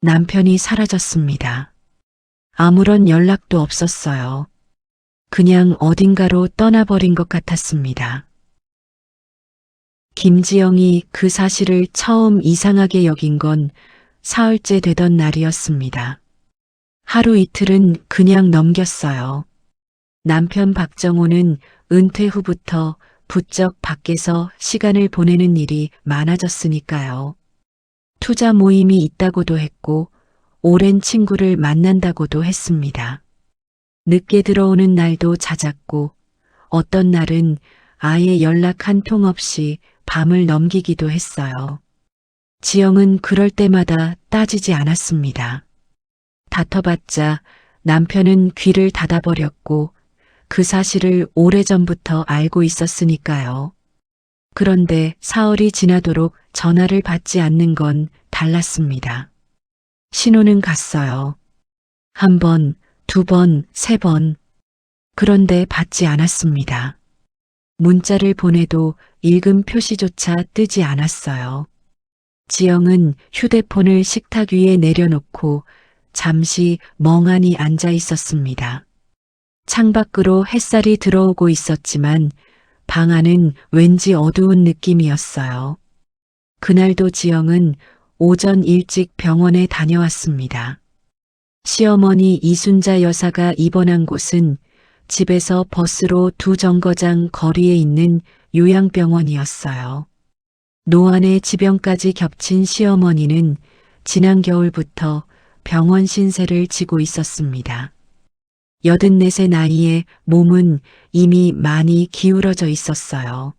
남편이 사라졌습니다. 아무런 연락도 없었어요. 그냥 어딘가로 떠나버린 것 같았습니다. 김지영이 그 사실을 처음 이상하게 여긴 건 사흘째 되던 날이었습니다. 하루 이틀은 그냥 넘겼어요. 남편 박정호는 은퇴 후부터 부쩍 밖에서 시간을 보내는 일이 많아졌으니까요. 투자 모임이 있다고도 했고 오랜 친구를 만난다고도 했습니다. 늦게 들어오는 날도 잦았고 어떤 날은 아예 연락 한 통 없이 밤을 넘기기도 했어요. 지영은 그럴 때마다 따지지 않았습니다. 다퉈봤자 남편은 귀를 닫아버렸고 그 사실을 오래전부터 알고 있었으니까요. 그런데 사흘이 지나도록 전화를 받지 않는 건 달랐습니다. 신호는 갔어요. 한 번, 두 번, 세 번. 그런데 받지 않았습니다. 문자를 보내도 읽음 표시조차 뜨지 않았어요. 지영은 휴대폰을 식탁 위에 내려놓고 잠시 멍하니 앉아 있었습니다. 창밖으로 햇살이 들어오고 있었지만 방 안은 왠지 어두운 느낌이었어요. 그날도 지영은 오전 일찍 병원에 다녀왔습니다. 시어머니 이순자 여사가 입원한 곳은 집에서 버스로 2정거장 거리에 있는 요양병원이었어요. 노안의 지병까지 겹친 시어머니는 지난 겨울부터 병원 신세를 지고 있었습니다. 84세 나이에 몸은 이미 많이 기울어져 있었어요.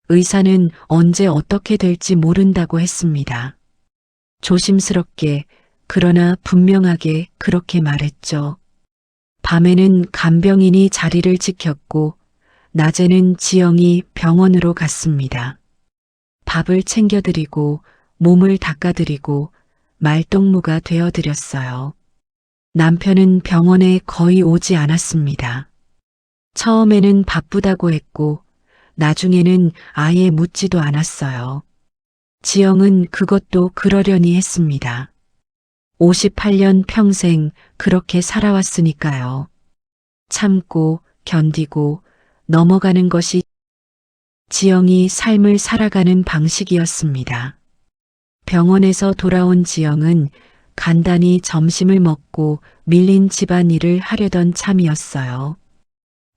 의사는 언제 어떻게 될지 모른다고 했습니다. 조심스럽게 그러나 분명하게 그렇게 말했죠. 밤에는 간병인이 자리를 지켰고 낮에는 지영이 병원으로 갔습니다. 밥을 챙겨드리고 몸을 닦아드리고 말동무가 되어드렸어요. 남편은 병원에 거의 오지 않았습니다. 처음에는 바쁘다고 했고 나중에는 아예 묻지도 않았어요. 지영은 그것도 그러려니 했습니다. 58년 평생 그렇게 살아왔으니까요. 참고 견디고 넘어가는 것이 지영이 삶을 살아가는 방식이었습니다. 병원에서 돌아온 지영은 간단히 점심을 먹고 밀린 집안일을 하려던 참이었어요.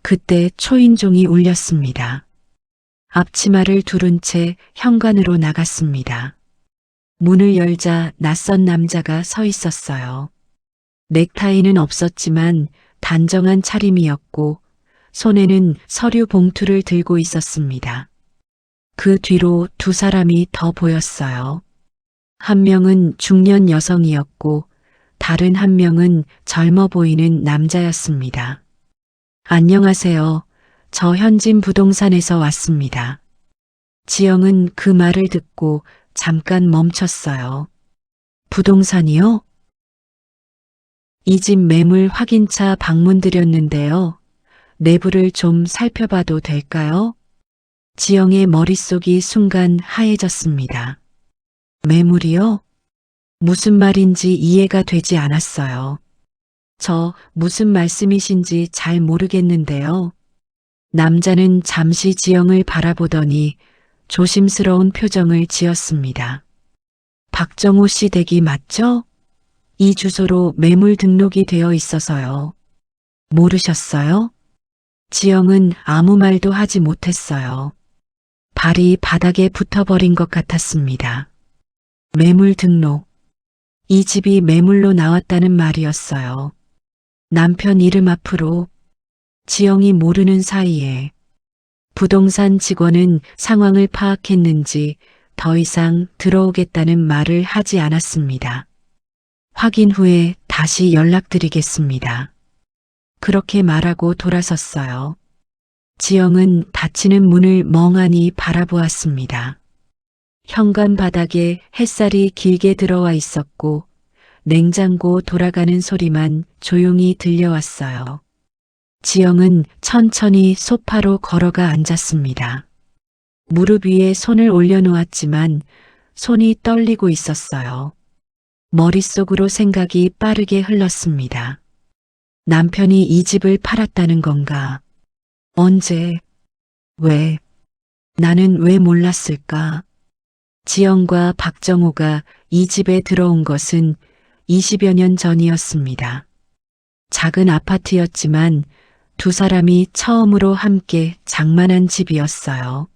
그때 초인종이 울렸습니다. 앞치마를 두른 채 현관으로 나갔습니다. 문을 열자 낯선 남자가 서 있었어요. 넥타이는 없었지만 단정한 차림이었고 손에는 서류 봉투를 들고 있었습니다. 그 뒤로 두 사람이 더 보였어요. 한 명은 중년 여성이었고 다른 한 명은 젊어 보이는 남자였습니다. 안녕하세요. 저 현진 부동산에서 왔습니다. 지영은 그 말을 듣고 잠깐 멈췄어요. 부동산이요? 이 집 매물 확인차 방문 드렸는데요. 내부를 좀 살펴봐도 될까요? 지영의 머릿속이 순간 하얘졌습니다. 매물이요? 무슨 말인지 이해가 되지 않았어요. 저 무슨 말씀이신지 잘 모르겠는데요. 남자는 잠시 지영을 바라보더니 조심스러운 표정을 지었습니다. 박정호 씨 댁이 맞죠? 이 주소로 매물 등록이 되어 있어서요. 모르셨어요? 지영은 아무 말도 하지 못했어요. 발이 바닥에 붙어버린 것 같았습니다. 매물 등록. 이 집이 매물로 나왔다는 말이었어요. 남편 이름 앞으로. 지영이 모르는 사이에 부동산 직원은 상황을 파악했는지 더 이상 들어오겠다는 말을 하지 않았습니다. 확인 후에 다시 연락드리겠습니다. 그렇게 말하고 돌아섰어요. 지영은 닫히는 문을 멍하니 바라보았습니다. 현관 바닥에 햇살이 길게 들어와 있었고 냉장고 돌아가는 소리만 조용히 들려왔어요. 지영은 천천히 소파로 걸어가 앉았습니다. 무릎 위에 손을 올려놓았지만 손이 떨리고 있었어요. 머릿속으로 생각이 빠르게 흘렀습니다. 남편이 이 집을 팔았다는 건가? 언제? 왜? 나는 왜 몰랐을까? 지영과 박정호가 이 집에 들어온 것은 20여 년 전이었습니다. 작은 아파트였지만 두 사람이 처음으로 함께 장만한 집이었어요.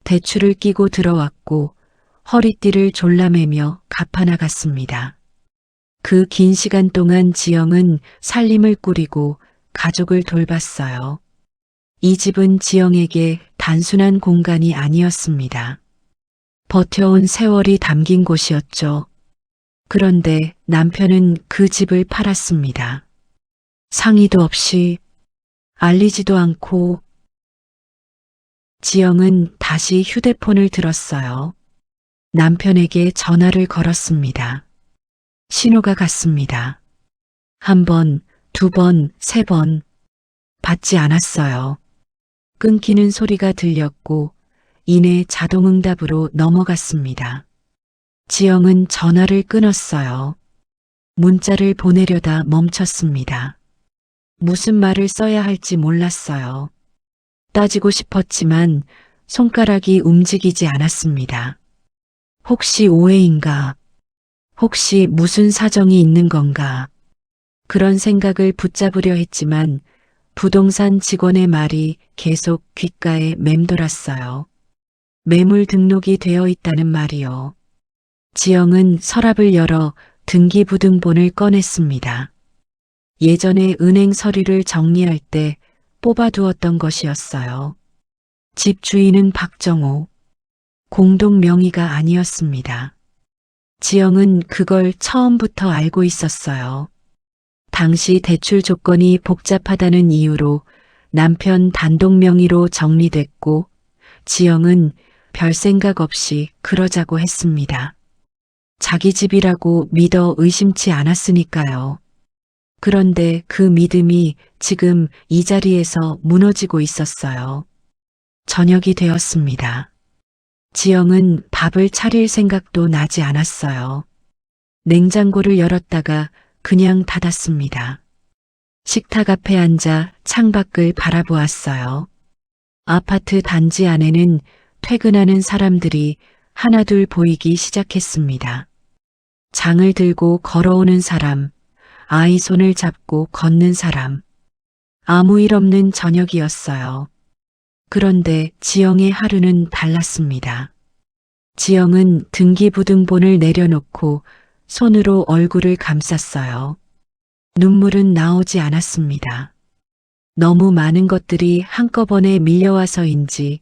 대출을 끼고 들어왔고 허리띠를 졸라매며 갚아나갔습니다. 그 긴 시간 동안 지영은 살림을 꾸리고 가족을 돌봤어요. 이 집은 지영에게 단순한 공간이 아니었습니다. 버텨온 세월이 담긴 곳이었죠. 그런데 남편은 그 집을 팔았습니다. 상의도 없이, 알리지도 않고. 지영은 다시 휴대폰을 들었어요. 남편에게 전화를 걸었습니다. 신호가 갔습니다. 한 번, 두 번, 세 번. 받지 않았어요. 끊기는 소리가 들렸고 이내 자동응답으로 넘어갔습니다. 지영은 전화를 끊었어요. 문자를 보내려다 멈췄습니다. 무슨 말을 써야 할지 몰랐어요. 따지고 싶었지만 손가락이 움직이지 않았습니다. 혹시 오해인가? 혹시 무슨 사정이 있는 건가? 그런 생각을 붙잡으려 했지만 부동산 직원의 말이 계속 귓가에 맴돌았어요. 매물 등록이 되어 있다는 말이요. 지영은 서랍을 열어 등기부등본을 꺼냈습니다. 예전에 은행 서류를 정리할 때 뽑아두었던 것이었어요. 집 주인은 박정호. 공동 명의가 아니었습니다. 지영은 그걸 처음부터 알고 있었어요. 당시 대출 조건이 복잡하다는 이유로 남편 단독 명의로 정리됐고 지영은 별 생각 없이 그러자고 했습니다. 자기 집이라고 믿어 의심치 않았으니까요. 그런데 그 믿음이 지금 이 자리에서 무너지고 있었어요. 저녁이 되었습니다. 지영은 밥을 차릴 생각도 나지 않았어요. 냉장고를 열었다가 그냥 닫았습니다. 식탁 앞에 앉아 창밖을 바라보았어요. 아파트 단지 안에는 퇴근하는 사람들이 하나둘 보이기 시작했습니다. 장을 들고 걸어오는 사람, 아이 손을 잡고 걷는 사람. 아무 일 없는 저녁이었어요. 그런데 지영의 하루는 달랐습니다. 지영은 등기부등본을 내려놓고 손으로 얼굴을 감쌌어요. 눈물은 나오지 않았습니다. 너무 많은 것들이 한꺼번에 밀려와서인지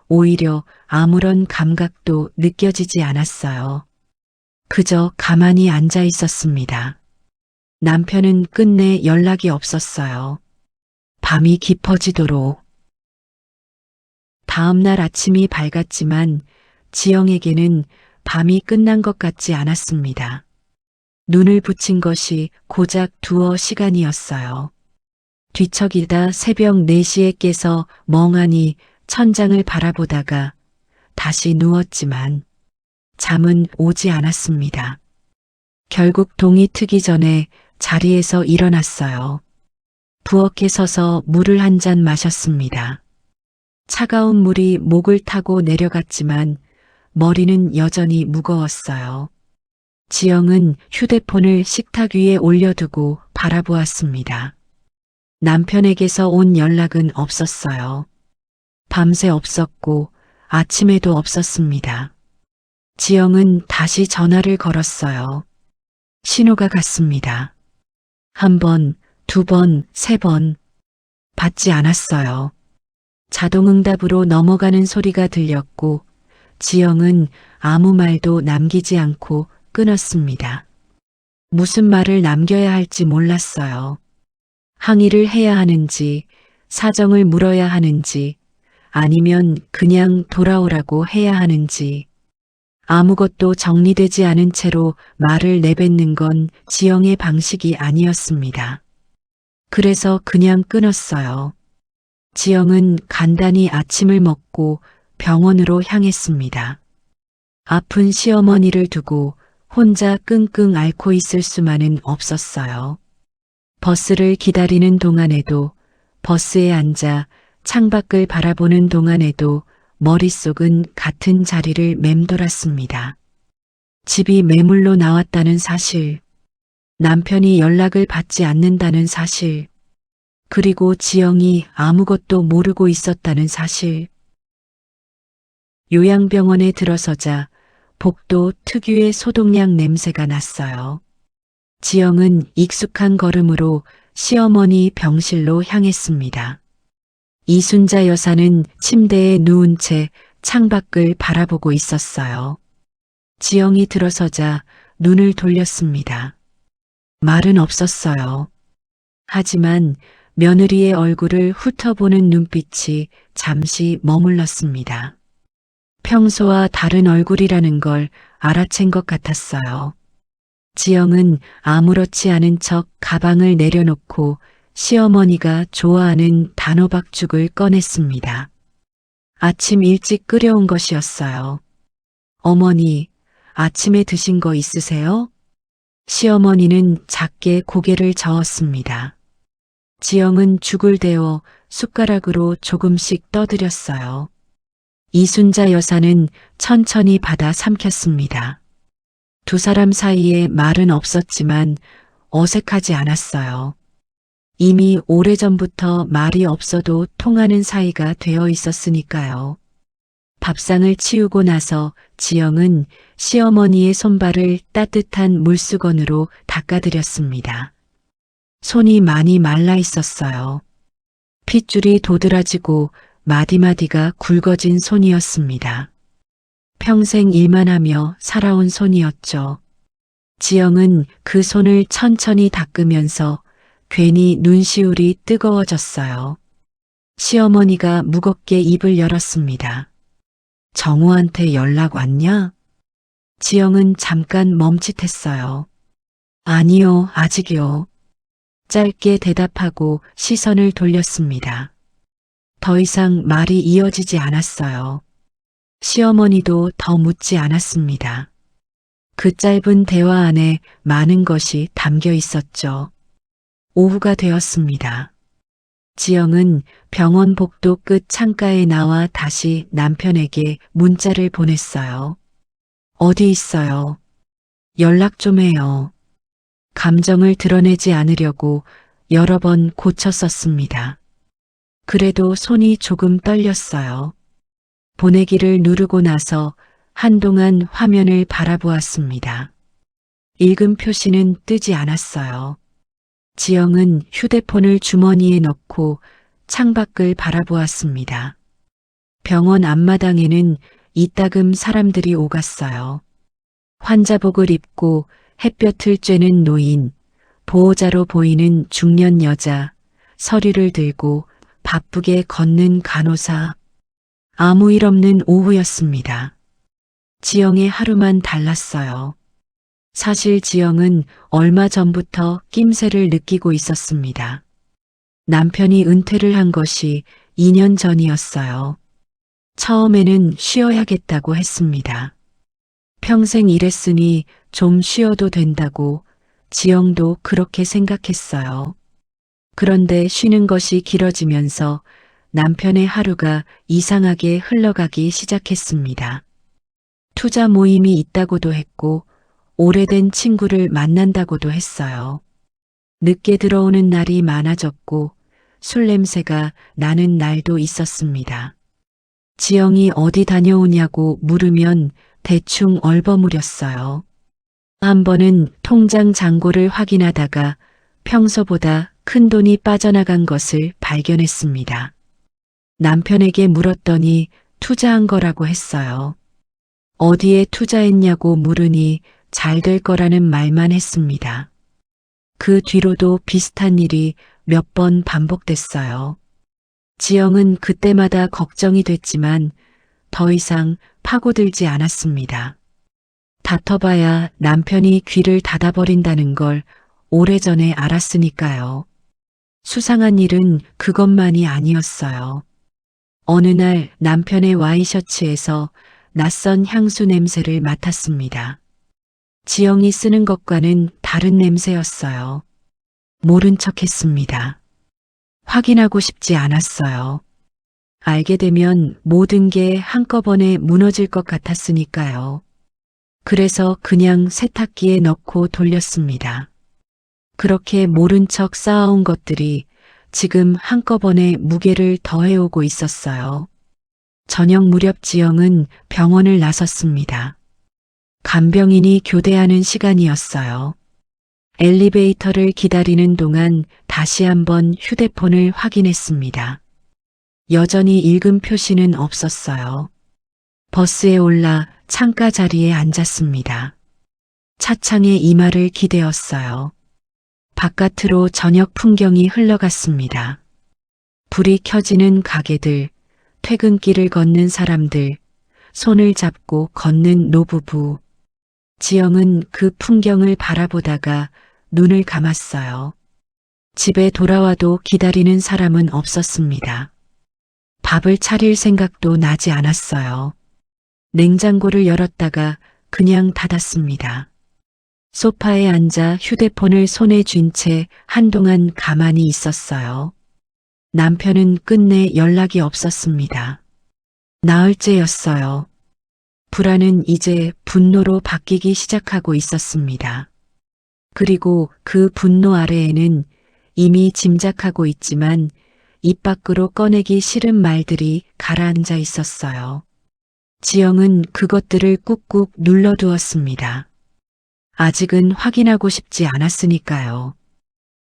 오히려 아무런 감각도 느껴지지 않았어요. 그저 가만히 앉아 있었습니다. 남편은 끝내 연락이 없었어요. 밤이 깊어지도록. 다음 날 아침이 밝았지만 지영에게는 밤이 끝난 것 같지 않았습니다. 눈을 붙인 것이 고작 두어 시간이었어요. 뒤척이다 새벽 4시에 깨서 멍하니 천장을 바라보다가 다시 누웠지만 잠은 오지 않았습니다. 결국 동이 트기 전에 자리에서 일어났어요. 부엌에 서서 물을 한 잔 마셨습니다. 차가운 물이 목을 타고 내려갔지만 머리는 여전히 무거웠어요. 지영은 휴대폰을 식탁 위에 올려두고 바라보았습니다. 남편에게서 온 연락은 없었어요. 밤새 없었고 아침에도 없었습니다. 지영은 다시 전화를 걸었어요. 신호가 갔습니다. 한 번, 두 번, 세 번. 받지 않았어요. 자동응답으로 넘어가는 소리가 들렸고 지영은 아무 말도 남기지 않고 끊었습니다. 무슨 말을 남겨야 할지 몰랐어요. 항의를 해야 하는지, 사정을 물어야 하는지, 아니면 그냥 돌아오라고 해야 하는지. 아무것도 정리되지 않은 채로 말을 내뱉는 건 지영의 방식이 아니었습니다. 그래서 그냥 끊었어요. 지영은 간단히 아침을 먹고 병원으로 향했습니다. 아픈 시어머니를 두고 혼자 끙끙 앓고 있을 수만은 없었어요. 버스를 기다리는 동안에도, 버스에 앉아 창밖을 바라보는 동안에도 머릿속은 같은 자리를 맴돌았습니다. 집이 매물로 나왔다는 사실, 남편이 연락을 받지 않는다는 사실, 그리고 지영이 아무것도 모르고 있었다는 사실. 요양병원에 들어서자 복도 특유의 소독약 냄새가 났어요. 지영은 익숙한 걸음으로 시어머니 병실로 향했습니다. 이순자 여사는 침대에 누운 채 창밖을 바라보고 있었어요. 지영이 들어서자 눈을 돌렸습니다. 말은 없었어요. 하지만 며느리의 얼굴을 훑어보는 눈빛이 잠시 머물렀습니다. 평소와 다른 얼굴이라는 걸 알아챈 것 같았어요. 지영은 아무렇지 않은 척 가방을 내려놓고 시어머니가 좋아하는 단호박죽을 꺼냈습니다. 아침 일찍 끓여온 것이었어요. 어머니, 아침에 드신 거 있으세요? 시어머니는 작게 고개를 저었습니다. 지영은 죽을 데워 숟가락으로 조금씩 떠들였어요. 이순자 여사는 천천히 받아 삼켰습니다. 두 사람 사이에 말은 없었지만 어색하지 않았어요. 이미 오래전부터 말이 없어도 통하는 사이가 되어 있었으니까요. 밥상을 치우고 나서 지영은 시어머니의 손발을 따뜻한 물수건으로 닦아드렸습니다. 손이 많이 말라 있었어요. 핏줄이 도드라지고 마디마디가 굵어진 손이었습니다. 평생 일만 하며 살아온 손이었죠. 지영은 그 손을 천천히 닦으면서 괜히 눈시울이 뜨거워졌어요. 시어머니가 무겁게 입을 열었습니다. 정우한테 연락 왔냐? 지영은 잠깐 멈칫했어요. 아니요, 아직이요. 짧게 대답하고 시선을 돌렸습니다. 더 이상 말이 이어지지 않았어요. 시어머니도 더 묻지 않았습니다. 그 짧은 대화 안에 많은 것이 담겨 있었죠. 오후가 되었습니다. 지영은 병원 복도 끝 창가에 나와 다시 남편에게 문자를 보냈어요. 어디 있어요? 연락 좀 해요. 감정을 드러내지 않으려고 여러 번 고쳐 썼습니다. 그래도 손이 조금 떨렸어요. 보내기를 누르고 나서 한동안 화면을 바라보았습니다. 읽음 표시는 뜨지 않았어요. 지영은 휴대폰을 주머니에 넣고 창밖을 바라보았습니다. 병원 앞마당에는 이따금 사람들이 오갔어요. 환자복을 입고 햇볕을 쬐는 노인, 보호자로 보이는 중년 여자, 서류를 들고 바쁘게 걷는 간호사. 아무 일 없는 오후였습니다. 지영의 하루만 달랐어요. 사실 지영은 얼마 전부터 낌새를 느끼고 있었습니다. 남편이 은퇴를 한 것이 2년 전이었어요. 처음에는 쉬어야겠다고 했습니다. 평생 일했으니 좀 쉬어도 된다고 지영도 그렇게 생각했어요. 그런데 쉬는 것이 길어지면서 남편의 하루가 이상하게 흘러가기 시작했습니다. 투자 모임이 있다고도 했고 오래된 친구를 만난다고도 했어요. 늦게 들어오는 날이 많아졌고 술 냄새가 나는 날도 있었습니다. 지영이 어디 다녀오냐고 물으면 대충 얼버무렸어요. 한 번은 통장 잔고를 확인하다가 평소보다 큰 돈이 빠져나간 것을 발견했습니다. 남편에게 물었더니 투자한 거라고 했어요. 어디에 투자했냐고 물으니 잘 될 거라는 말만 했습니다. 그 뒤로도 비슷한 일이 몇 번 반복됐어요. 지영은 그때마다 걱정이 됐지만 더 이상 파고들지 않았습니다. 다퉈봐야 남편이 귀를 닫아버린다는 걸 오래전에 알았으니까요. 수상한 일은 그것만이 아니었어요. 어느 날 남편의 와이셔츠에서 낯선 향수 냄새를 맡았습니다. 지영이 쓰는 것과는 다른 냄새였어요. 모른 척 했습니다. 확인하고 싶지 않았어요. 알게 되면 모든 게 한꺼번에 무너질 것 같았으니까요. 그래서 그냥 세탁기에 넣고 돌렸습니다. 그렇게 모른 척 쌓아온 것들이 지금 한꺼번에 무게를 더해오고 있었어요. 저녁 무렵 지영은 병원을 나섰습니다. 간병인이 교대하는 시간이었어요. 엘리베이터를 기다리는 동안 다시 한번 휴대폰을 확인했습니다. 여전히 읽음 표시는 없었어요. 버스에 올라 창가 자리에 앉았습니다. 차창에 이마를 기대었어요. 바깥으로 저녁 풍경이 흘러갔습니다. 불이 켜지는 가게들, 퇴근길을 걷는 사람들, 손을 잡고 걷는 노부부. 지영은 그 풍경을 바라보다가 눈을 감았어요. 집에 돌아와도 기다리는 사람은 없었습니다. 밥을 차릴 생각도 나지 않았어요. 냉장고를 열었다가 그냥 닫았습니다. 소파에 앉아 휴대폰을 손에 쥔 채 한동안 가만히 있었어요. 남편은 끝내 연락이 없었습니다. 나흘째였어요. 불안은 이제 분노로 바뀌기 시작하고 있었습니다. 그리고 그 분노 아래에는 이미 짐작하고 있지만 입 밖으로 꺼내기 싫은 말들이 가라앉아 있었어요. 지영은 그것들을 꾹꾹 눌러두었습니다. 아직은 확인하고 싶지 않았으니까요.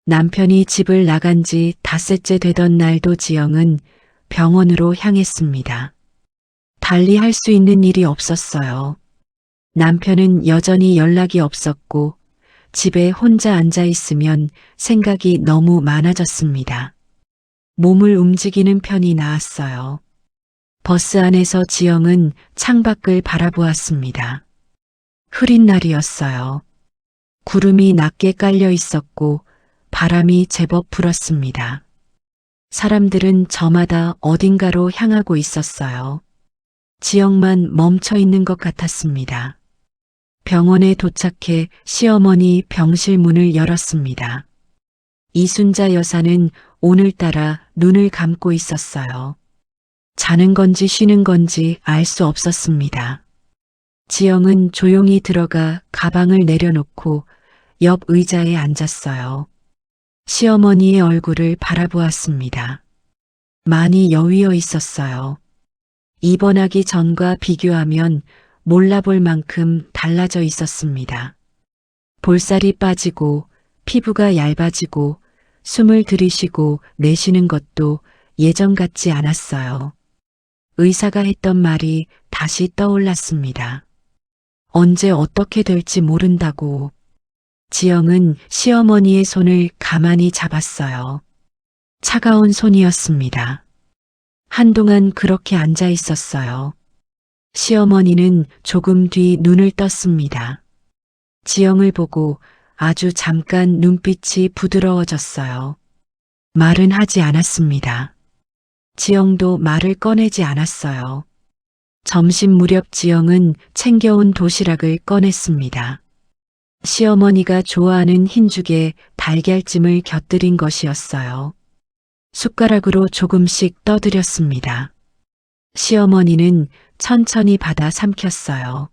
남편이 집을 나간 지 닷새째 되던 날도 지영은 병원으로 향했습니다. 달리 할 수 있는 일이 없었어요. 남편은 여전히 연락이 없었고 집에 혼자 앉아 있으면 생각이 너무 많아졌습니다. 몸을 움직이는 편이 나았어요. 버스 안에서 지영은 창밖을 바라보았습니다. 흐린 날이었어요. 구름이 낮게 깔려 있었고 바람이 제법 불었습니다. 사람들은 저마다 어딘가로 향하고 있었어요. 지영만 멈춰 있는 것 같았습니다. 병원에 도착해 시어머니 병실 문을 열었습니다. 이순자 여사는 오늘따라 눈을 감고 있었어요. 자는 건지 쉬는 건지 알 수 없었습니다. 지영은 조용히 들어가 가방을 내려놓고 옆 의자에 앉았어요. 시어머니의 얼굴을 바라보았습니다. 많이 여위어 있었어요. 입원하기 전과 비교하면 몰라볼 만큼 달라져 있었습니다. 볼살이 빠지고 피부가 얇아지고 숨을 들이쉬고 내쉬는 것도 예전 같지 않았어요. 의사가 했던 말이 다시 떠올랐습니다. 언제 어떻게 될지 모른다고. 지영은 시어머니의 손을 가만히 잡았어요. 차가운 손이었습니다. 한동안 그렇게 앉아 있었어요. 시어머니는 조금 뒤 눈을 떴습니다. 지영을 보고 아주 잠깐 눈빛이 부드러워졌어요. 말은 하지 않았습니다. 지영도 말을 꺼내지 않았어요. 점심 무렵 지영은 챙겨온 도시락을 꺼냈습니다. 시어머니가 좋아하는 흰죽에 달걀찜을 곁들인 것이었어요. 숟가락으로 조금씩 떠드렸습니다. 시어머니는 천천히 받아 삼켰어요.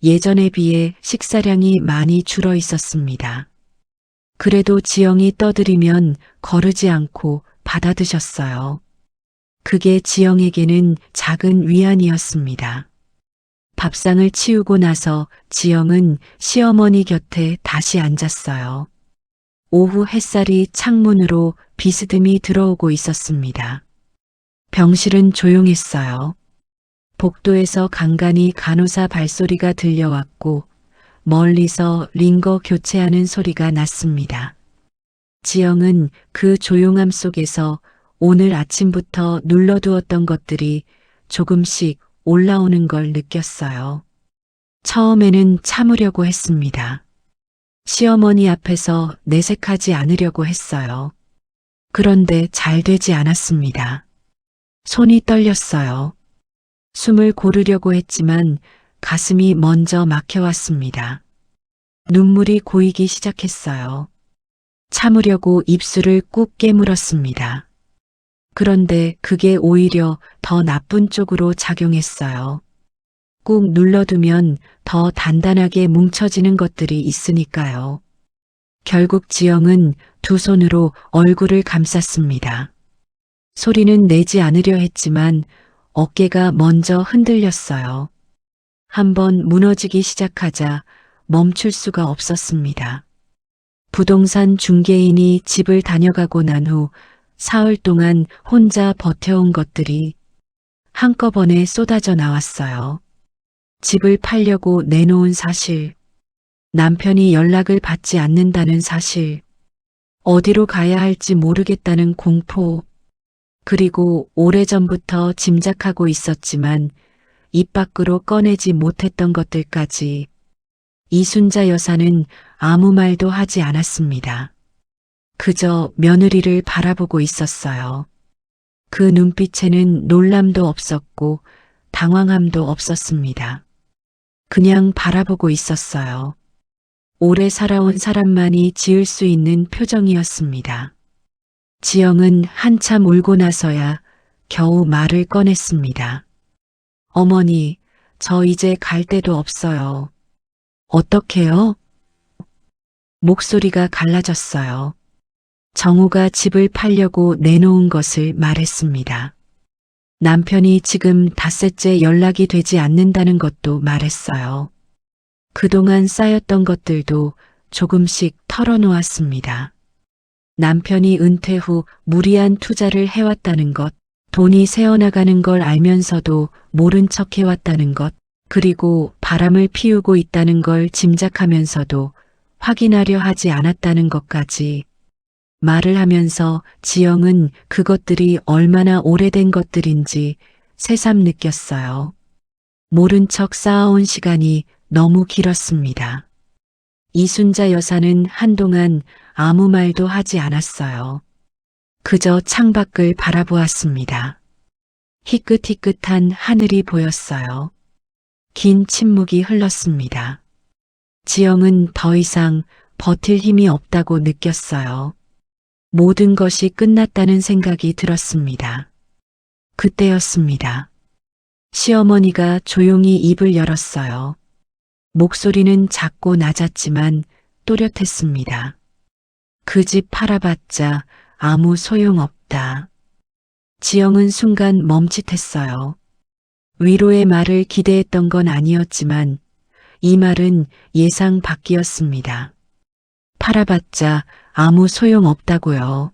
예전에 비해 식사량이 많이 줄어 있었습니다. 그래도 지영이 떠들이면 거르지 않고 받아 드셨어요. 그게 지영에게는 작은 위안이었습니다. 밥상을 치우고 나서 지영은 시어머니 곁에 다시 앉았어요. 오후 햇살이 창문으로 비스듬히 들어오고 있었습니다. 병실은 조용했어요. 복도에서 간간히 간호사 발소리가 들려왔고 멀리서 링거 교체하는 소리가 났습니다. 지영은 그 조용함 속에서 오늘 아침부터 눌러두었던 것들이 조금씩 올라오는 걸 느꼈어요. 처음에는 참으려고 했습니다. 시어머니 앞에서 내색하지 않으려고 했어요. 그런데 잘 되지 않았습니다. 손이 떨렸어요. 숨을 고르려고 했지만 가슴이 먼저 막혀왔습니다. 눈물이 고이기 시작했어요. 참으려고 입술을 꾹 깨물었습니다. 그런데 그게 오히려 더 나쁜 쪽으로 작용했어요. 꾹 눌러두면 더 단단하게 뭉쳐지는 것들이 있으니까요. 결국 지영은 두 손으로 얼굴을 감쌌습니다. 소리는 내지 않으려 했지만 어깨가 먼저 흔들렸어요. 한번 무너지기 시작하자 멈출 수가 없었습니다. 부동산 중개인이 집을 다녀가고 난 후 사흘 동안 혼자 버텨온 것들이 한꺼번에 쏟아져 나왔어요. 집을 팔려고 내놓은 사실, 남편이 연락을 받지 않는다는 사실, 어디로 가야 할지 모르겠다는 공포, 그리고 오래전부터 짐작하고 있었지만 입 밖으로 꺼내지 못했던 것들까지. 이순자 여사는 아무 말도 하지 않았습니다. 그저 며느리를 바라보고 있었어요. 그 눈빛에는 놀람도 없었고 당황함도 없었습니다. 그냥 바라보고 있었어요. 오래 살아온 사람만이 지을 수 있는 표정이었습니다. 지영은 한참 울고 나서야 겨우 말을 꺼냈습니다. 어머니, 저 이제 갈 데도 없어요. 어떡해요? 목소리가 갈라졌어요. 정우가 집을 팔려고 내놓은 것을 말했습니다. 남편이 지금 닷새째 연락이 되지 않는다는 것도 말했어요. 그동안 쌓였던 것들도 조금씩 털어놓았습니다. 남편이 은퇴 후 무리한 투자를 해왔다는 것, 돈이 새어나가는 걸 알면서도 모른 척 해왔다는 것, 그리고 바람을 피우고 있다는 걸 짐작하면서도 확인하려 하지 않았다는 것까지. 말을 하면서 지영은 그것들이 얼마나 오래된 것들인지 새삼 느꼈어요. 모른 척 쌓아온 시간이 너무 길었습니다. 이순자 여사는 한동안 아무 말도 하지 않았어요. 그저 창밖을 바라보았습니다. 희끗희끗한 하늘이 보였어요. 긴 침묵이 흘렀습니다. 지영은 더 이상 버틸 힘이 없다고 느꼈어요. 모든 것이 끝났다는 생각이 들었습니다. 그때였습니다. 시어머니가 조용히 입을 열었어요. 목소리는 작고 낮았지만 또렷했습니다. 그 집 팔아봤자 아무 소용없다. 지영은 순간 멈칫했어요. 위로의 말을 기대했던 건 아니었지만 이 말은 예상 밖이었습니다. 팔아봤자 아무 소용없다고요.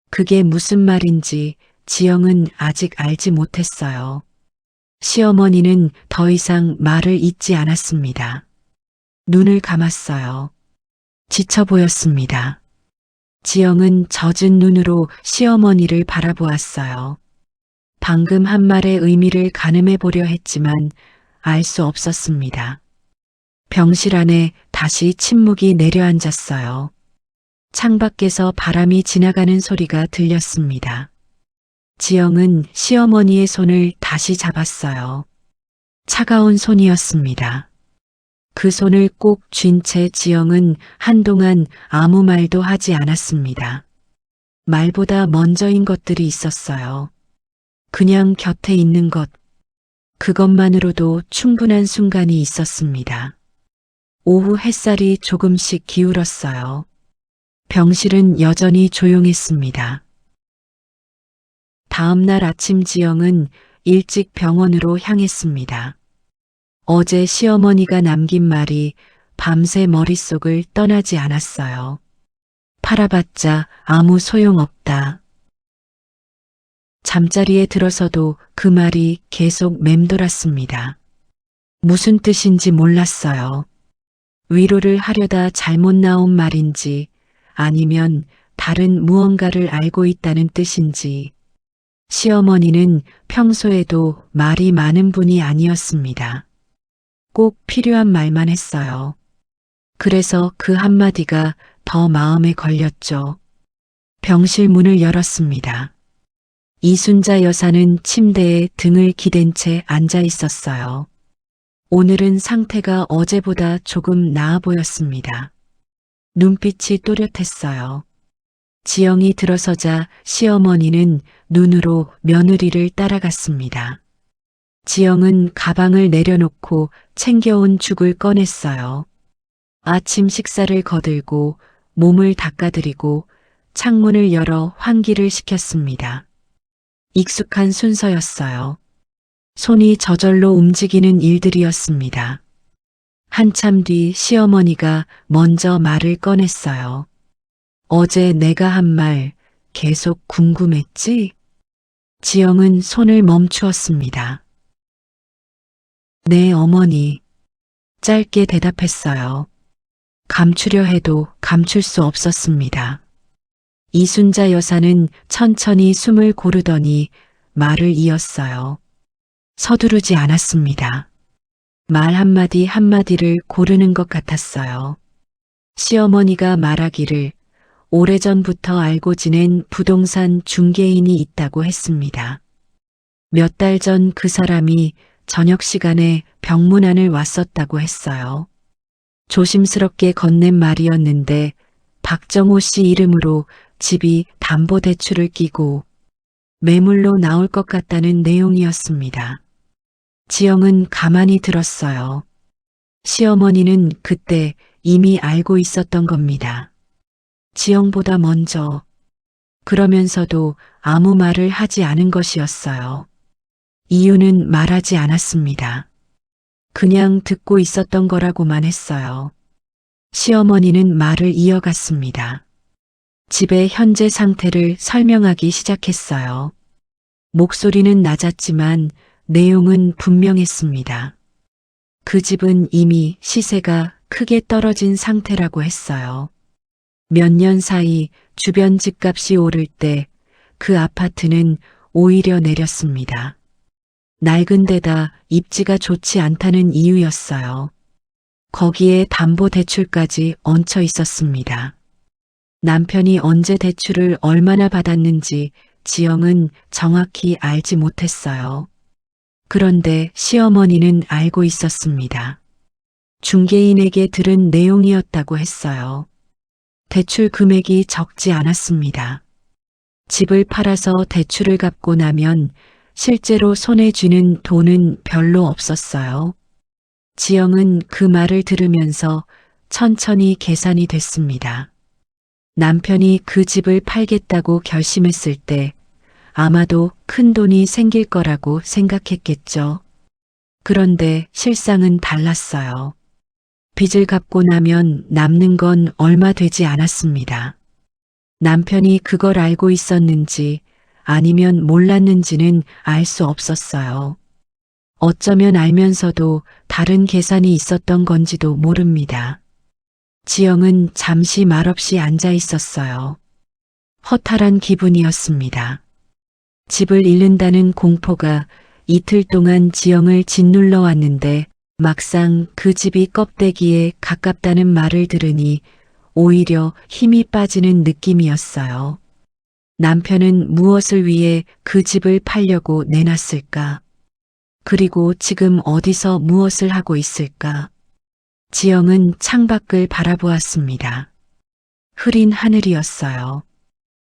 그게 무슨 말인지 지영은 아직 알지 못했어요. 시어머니는 더 이상 말을 잇지 않았습니다. 눈을 감았어요. 지쳐 보였습니다. 지영은 젖은 눈으로 시어머니를 바라보았어요. 방금 한 말의 의미를 가늠해 보려 했지만 알 수 없었습니다. 병실 안에 다시 침묵이 내려앉았어요. 창밖에서 바람이 지나가는 소리가 들렸습니다. 지영은 시어머니의 손을 다시 잡았어요. 차가운 손이었습니다. 그 손을 꼭 쥔 채 지영은 한동안 아무 말도 하지 않았습니다. 말보다 먼저인 것들이 있었어요. 그냥 곁에 있는 것, 그것만으로도 충분한 순간이 있었습니다. 오후 햇살이 조금씩 기울었어요. 병실은 여전히 조용했습니다. 다음 날 아침 지영은 일찍 병원으로 향했습니다. 어제 시어머니가 남긴 말이 밤새 머릿속을 떠나지 않았어요. 팔아봤자 아무 소용없다. 잠자리에 들어서도 그 말이 계속 맴돌았습니다. 무슨 뜻인지 몰랐어요. 위로를 하려다 잘못 나온 말인지 아니면 다른 무언가를 알고 있다는 뜻인지. 시어머니는 평소에도 말이 많은 분이 아니었습니다. 꼭 필요한 말만 했어요. 그래서 그 한마디가 더 마음에 걸렸죠. 병실 문을 열었습니다. 이순자 여사는 침대에 등을 기댄 채 앉아 있었어요. 오늘은 상태가 어제보다 조금 나아 보였습니다. 눈빛이 또렷했어요. 지영이 들어서자 시어머니는 눈으로 며느리를 따라갔습니다. 지영은 가방을 내려놓고 챙겨온 죽을 꺼냈어요. 아침 식사를 거들고 몸을 닦아드리고 창문을 열어 환기를 시켰습니다. 익숙한 순서였어요. 손이 저절로 움직이는 일들이었습니다. 한참 뒤 시어머니가 먼저 말을 꺼냈어요. 어제 내가 한 말 계속 궁금했지? 지영은 손을 멈추었습니다. 네, 어머니. 짧게 대답했어요. 감추려 해도 감출 수 없었습니다. 이순자 여사는 천천히 숨을 고르더니 말을 이었어요. 서두르지 않았습니다. 말 한마디 한마디를 고르는 것 같았어요. 시어머니가 말하기를 오래전부터 알고 지낸 부동산 중개인이 있다고 했습니다. 몇 달 전 그 사람이 저녁 시간에 병문안을 왔었다고 했어요. 조심스럽게 건넨 말이었는데 박정호 씨 이름으로 집이 담보대출을 끼고 매물로 나올 것 같다는 내용이었습니다. 지영은 가만히 들었어요. 시어머니는 그때 이미 알고 있었던 겁니다. 지영보다 먼저. 그러면서도 아무 말을 하지 않은 것이었어요. 이유는 말하지 않았습니다. 그냥 듣고 있었던 거라고만 했어요. 시어머니는 말을 이어갔습니다. 집의 현재 상태를 설명하기 시작했어요. 목소리는 낮았지만 내용은 분명했습니다. 그 집은 이미 시세가 크게 떨어진 상태라고 했어요. 몇 년 사이 주변 집값이 오를 때 그 아파트는 오히려 내렸습니다. 낡은 데다 입지가 좋지 않다는 이유였어요. 거기에 담보대출까지 얹혀 있었습니다. 남편이 언제 대출을 얼마나 받았는지 지영은 정확히 알지 못했어요. 그런데 시어머니는 알고 있었습니다. 중개인에게 들은 내용이었다고 했어요. 대출 금액이 적지 않았습니다. 집을 팔아서 대출을 갚고 나면 실제로 손에 쥐는 돈은 별로 없었어요. 지영은 그 말을 들으면서 천천히 계산이 됐습니다. 남편이 그 집을 팔겠다고 결심했을 때 아마도 큰 돈이 생길 거라고 생각했겠죠. 그런데 실상은 달랐어요. 빚을 갚고 나면 남는 건 얼마 되지 않았습니다. 남편이 그걸 알고 있었는지 아니면 몰랐는지는 알 수 없었어요. 어쩌면 알면서도 다른 계산이 있었던 건지도 모릅니다. 지영은 잠시 말없이 앉아 있었어요. 허탈한 기분이었습니다. 집을 잃는다는 공포가 이틀 동안 지영을 짓눌러 왔는데 막상 그 집이 껍데기에 가깝다는 말을 들으니 오히려 힘이 빠지는 느낌이었어요. 남편은 무엇을 위해 그 집을 팔려고 내놨을까? 그리고 지금 어디서 무엇을 하고 있을까? 지영은 창밖을 바라보았습니다. 흐린 하늘이었어요.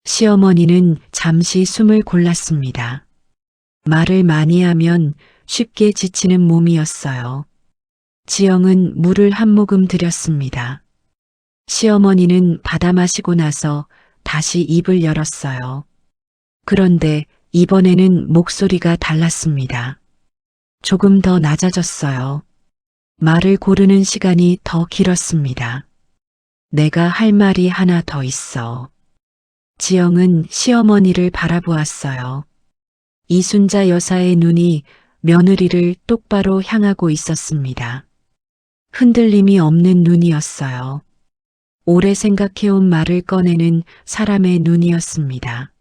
시어머니는 잠시 숨을 골랐습니다. 말을 많이 하면 쉽게 지치는 몸이었어요. 지영은 물을 한 모금 들였습니다. 시어머니는 받아 마시고 나서 다시 입을 열었어요. 그런데 이번에는 목소리가 달랐습니다. 조금 더 낮아졌어요. 말을 고르는 시간이 더 길었습니다. 내가 할 말이 하나 더 있어. 지영은 시어머니를 바라보았어요. 이순자 여사의 눈이 며느리를 똑바로 향하고 있었습니다. 흔들림이 없는 눈이었어요. 오래 생각해온 말을 꺼내는 사람의 눈이었습니다.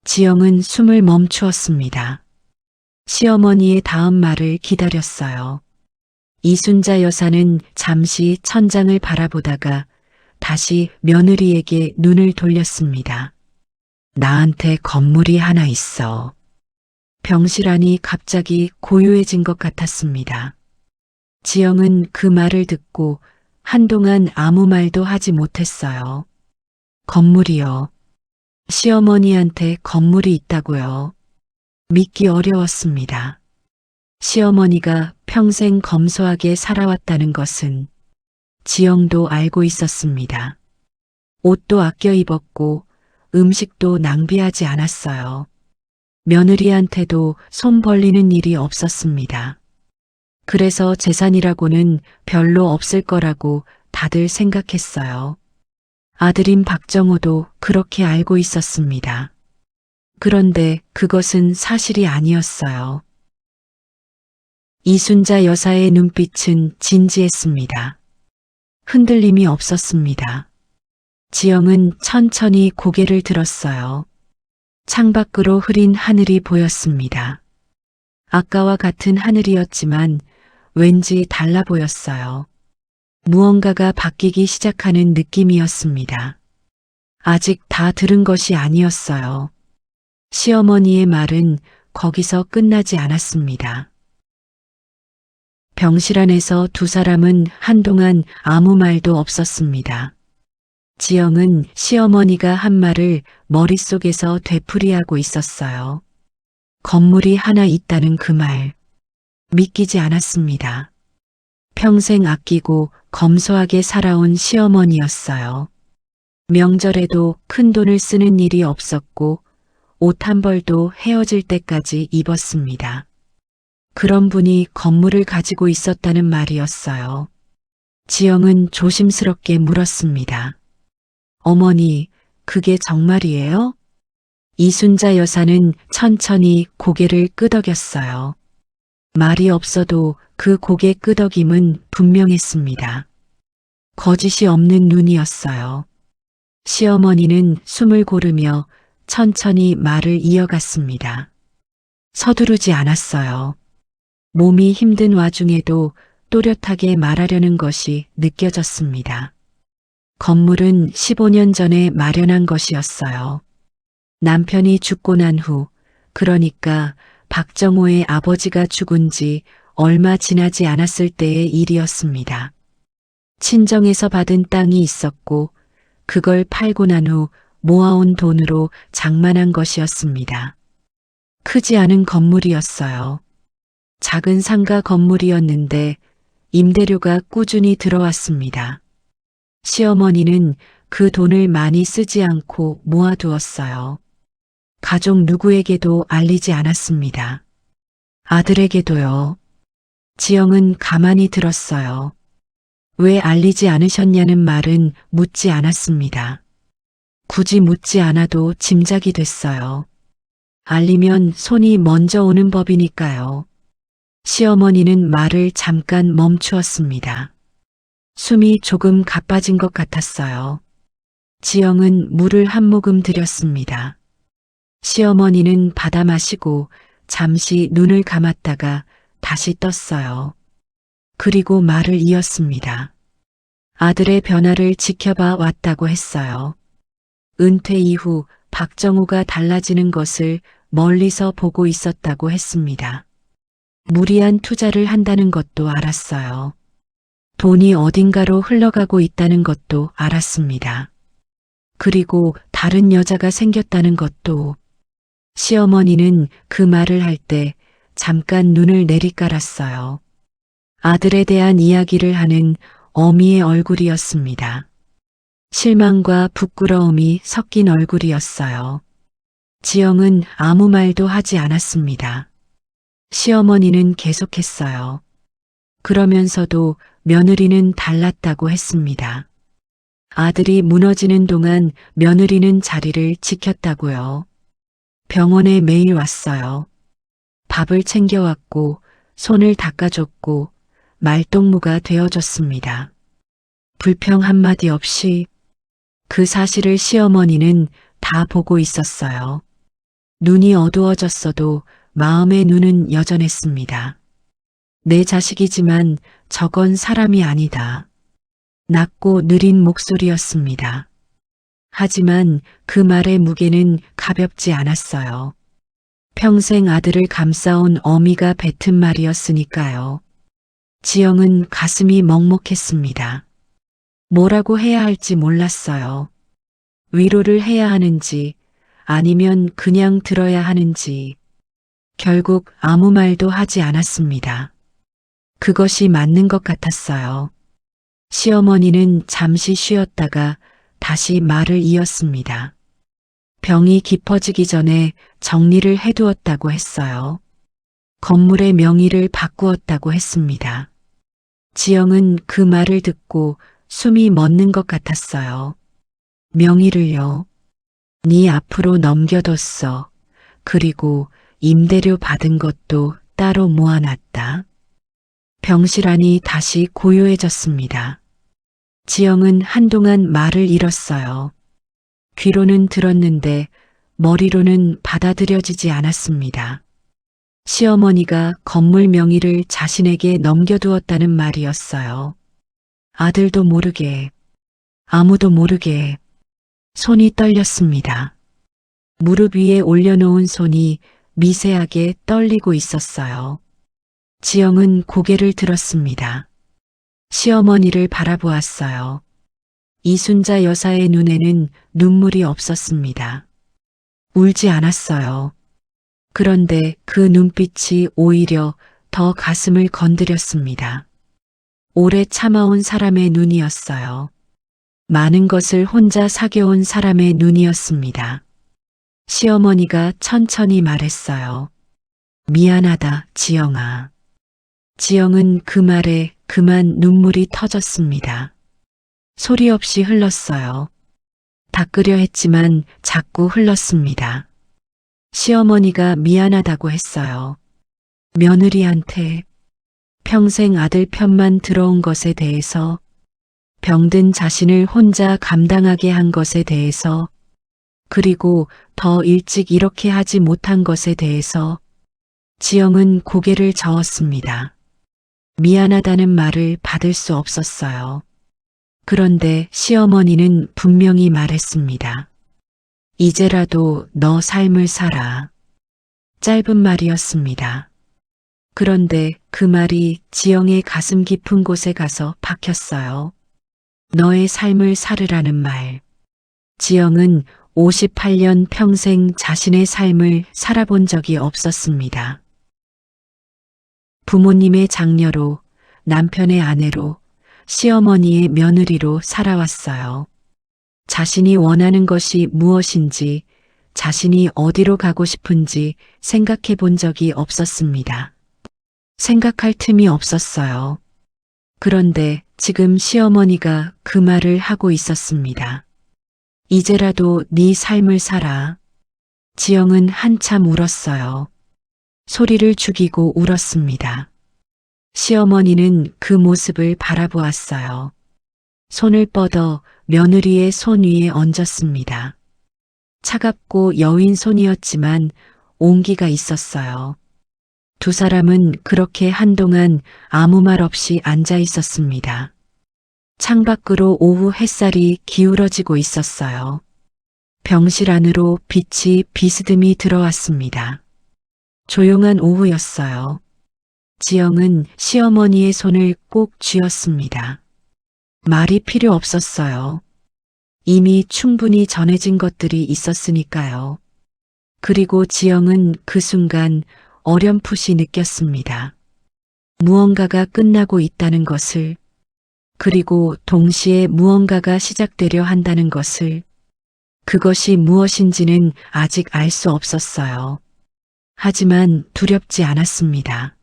지영은 숨을 멈추었습니다. 시어머니의 다음 말을 기다렸어요. 이순자 여사는 잠시 천장을 바라보다가 다시 며느리에게 눈을 돌렸습니다. 나한테 건물이 하나 있어. 병실안이 갑자기 고요해진 것 같았습니다. 지영은 그 말을 듣고 한동안 아무 말도 하지 못했어요. 건물이요. 시어머니한테 건물이 있다고요. 믿기 어려웠습니다. 시어머니가 평생 검소하게 살아왔다는 것은 지영도 알고 있었습니다. 옷도 아껴 입었고 음식도 낭비하지 않았어요. 며느리한테도 손 벌리는 일이 없었습니다. 그래서 재산이라고는 별로 없을 거라고 다들 생각했어요. 아들인 박정호도 그렇게 알고 있었습니다. 그런데 그것은 사실이 아니었어요. 이순자 여사의 눈빛은 진지했습니다. 흔들림이 없었습니다. 지영은 천천히 고개를 들었어요. 창밖으로 흐린 하늘이 보였습니다. 아까와 같은 하늘이었지만 왠지 달라 보였어요. 무언가가 바뀌기 시작하는 느낌이었습니다. 아직 다 들은 것이 아니었어요. 시어머니의 말은 거기서 끝나지 않았습니다. 병실 안에서 두 사람은 한동안 아무 말도 없었습니다. 지영은 시어머니가 한 말을 머릿속에서 되풀이하고 있었어요. 건물이 하나 있다는 그 말. 믿기지 않았습니다. 평생 아끼고 검소하게 살아온 시어머니였어요. 명절에도 큰 돈을 쓰는 일이 없었고 옷 한 벌도 헤어질 때까지 입었습니다. 그런 분이 건물을 가지고 있었다는 말이었어요. 지영은 조심스럽게 물었습니다. 어머니, 그게 정말이에요? 이순자 여사는 천천히 고개를 끄덕였어요. 말이 없어도 그 고개 끄덕임은 분명했습니다. 거짓이 없는 눈이었어요. 시어머니는 숨을 고르며 천천히 말을 이어갔습니다. 서두르지 않았어요. 몸이 힘든 와중에도 또렷하게 말하려는 것이 느껴졌습니다. 건물은 15년 전에 마련한 것이었어요. 남편이 죽고 난 후, 그러니까 박정호의 아버지가 죽은 지 얼마 지나지 않았을 때의 일이었습니다. 친정에서 받은 땅이 있었고 그걸 팔고 난 후 모아온 돈으로 장만한 것이었습니다. 크지 않은 건물이었어요. 작은 상가 건물이었는데 임대료가 꾸준히 들어왔습니다. 시어머니는 그 돈을 많이 쓰지 않고 모아두었어요. 가족 누구에게도 알리지 않았습니다. 아들에게도요. 지영은 가만히 들었어요. 왜 알리지 않으셨냐는 말은 묻지 않았습니다. 굳이 묻지 않아도 짐작이 됐어요. 알리면 손이 먼저 오는 법이니까요. 시어머니는 말을 잠깐 멈추었습니다. 숨이 조금 가빠진 것 같았어요. 지영은 물을 한 모금 들였습니다. 시어머니는 받아 마시고 잠시 눈을 감았다가 다시 떴어요. 그리고 말을 이었습니다. 아들의 변화를 지켜봐 왔다고 했어요. 은퇴 이후 박정호가 달라지는 것을 멀리서 보고 있었다고 했습니다. 무리한 투자를 한다는 것도 알았어요. 돈이 어딘가로 흘러가고 있다는 것도 알았습니다. 그리고 다른 여자가 생겼다는 것도. 시어머니는 그 말을 할 때 잠깐 눈을 내리깔았어요. 아들에 대한 이야기를 하는 어미의 얼굴이었습니다. 실망과 부끄러움이 섞인 얼굴이었어요. 지영은 아무 말도 하지 않았습니다. 시어머니는 계속했어요. 그러면서도 며느리는 달랐다고 했습니다. 아들이 무너지는 동안 며느리는 자리를 지켰다고요. 병원에 매일 왔어요. 밥을 챙겨왔고 손을 닦아줬고 말동무가 되어줬습니다. 불평 한마디 없이. 그 사실을 시어머니는 다 보고 있었어요. 눈이 어두워졌어도 마음의 눈은 여전했습니다. 내 자식이지만 저건 사람이 아니다. 낮고 느린 목소리였습니다. 하지만 그 말의 무게는 가볍지 않았어요. 평생 아들을 감싸온 어미가 뱉은 말이었으니까요. 지영은 가슴이 먹먹했습니다. 뭐라고 해야 할지 몰랐어요. 위로를 해야 하는지 아니면 그냥 들어야 하는지 결국 아무 말도 하지 않았습니다. 그것이 맞는 것 같았어요. 시어머니는 잠시 쉬었다가 다시 말을 이었습니다. 병이 깊어지기 전에 정리를 해두었다고 했어요. 건물의 명의를 바꾸었다고 했습니다. 지영은 그 말을 듣고 숨이 멎는 것 같았어요. 명의를요? 네 앞으로 넘겨뒀어. 그리고 임대료 받은 것도 따로 모아놨다. 병실 안이 다시 고요해졌습니다. 지영은 한동안 말을 잃었어요. 귀로는 들었는데 머리로는 받아들여지지 않았습니다. 시어머니가 건물 명의를 자신에게 넘겨두었다는 말이었어요. 아들도 모르게, 아무도 모르게 손이 떨렸습니다. 무릎 위에 올려놓은 손이 미세하게 떨리고 있었어요. 지영은 고개를 들었습니다. 시어머니를 바라보았어요. 이순자 여사의 눈에는 눈물이 없었습니다. 울지 않았어요. 그런데 그 눈빛이 오히려 더 가슴을 건드렸습니다. 오래 참아온 사람의 눈이었어요. 많은 것을 혼자 사겨온 사람의 눈이었습니다. 시어머니가 천천히 말했어요. 미안하다, 지영아. 지영은 그 말에 그만 눈물이 터졌습니다. 소리 없이 흘렀어요. 닦으려 했지만 자꾸 흘렀습니다. 시어머니가 미안하다고 했어요. 며느리한테 평생 아들 편만 들어온 것에 대해서, 병든 자신을 혼자 감당하게 한 것에 대해서, 그리고 더 일찍 이렇게 하지 못한 것에 대해서. 지영은 고개를 저었습니다. 미안하다는 말을 받을 수 없었어요. 그런데 시어머니는 분명히 말했습니다. 이제라도 너 삶을 살아. 짧은 말이었습니다. 그런데 그 말이 지영의 가슴 깊은 곳에 가서 박혔어요. 너의 삶을 살으라는 말. 지영은 58년 평생 자신의 삶을 살아본 적이 없었습니다. 부모님의 장녀로, 남편의 아내로, 시어머니의 며느리로 살아왔어요. 자신이 원하는 것이 무엇인지, 자신이 어디로 가고 싶은지 생각해 본 적이 없었습니다. 생각할 틈이 없었어요. 그런데 지금 시어머니가 그 말을 하고 있었습니다. 이제라도 네 삶을 살아. 지영은 한참 울었어요. 소리를 죽이고 울었습니다. 시어머니는 그 모습을 바라보았어요. 손을 뻗어 며느리의 손 위에 얹었습니다. 차갑고 여윈 손이었지만 온기가 있었어요. 두 사람은 그렇게 한동안 아무 말 없이 앉아 있었습니다. 창밖으로 오후 햇살이 기울어지고 있었어요. 병실 안으로 빛이 비스듬히 들어왔습니다. 조용한 오후였어요. 지영은 시어머니의 손을 꼭 쥐었습니다. 말이 필요 없었어요. 이미 충분히 전해진 것들이 있었으니까요. 그리고 지영은 그 순간 어렴풋이 느꼈습니다. 무언가가 끝나고 있다는 것을, 그리고 동시에 무언가가 시작되려 한다는 것을. 그것이 무엇인지는 아직 알 수 없었어요. 하지만 두렵지 않았습니다.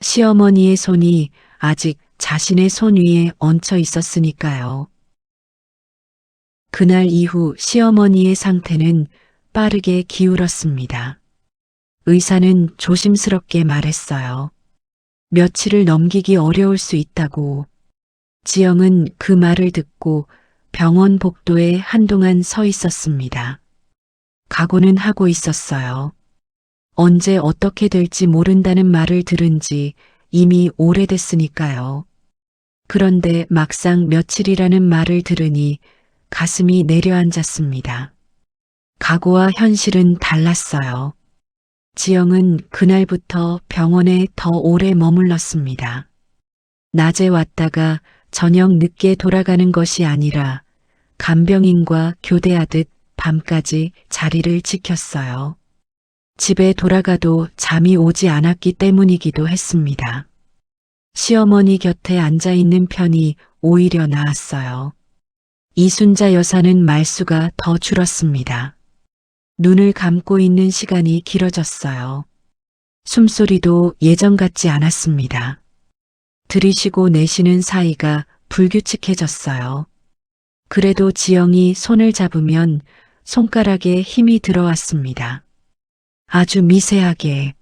시어머니의 손이 아직 자신의 손 위에 얹혀 있었으니까요. 그날 이후 시어머니의 상태는 빠르게 기울었습니다. 의사는 조심스럽게 말했어요. 며칠을 넘기기 어려울 수 있다고. 지영은 그 말을 듣고 병원 복도에 한동안 서 있었습니다. 각오는 하고 있었어요. 언제 어떻게 될지 모른다는 말을 들은 지 이미 오래됐으니까요. 그런데 막상 며칠이라는 말을 들으니 가슴이 내려앉았습니다. 각오와 현실은 달랐어요. 지영은 그날부터 병원에 더 오래 머물렀습니다. 낮에 왔다가 저녁 늦게 돌아가는 것이 아니라 간병인과 교대하듯 밤까지 자리를 지켰어요. 집에 돌아가도 잠이 오지 않았기 때문이기도 했습니다. 시어머니 곁에 앉아 있는 편이 오히려 나았어요. 이순자 여사는 말수가 더 줄었습니다. 눈을 감고 있는 시간이 길어졌어요. 숨소리도 예전 같지 않았습니다. 들이쉬고 내쉬는 사이가 불규칙해졌어요. 그래도 지영이 손을 잡으면 손가락에 힘이 들어왔습니다. 아주 미세하게.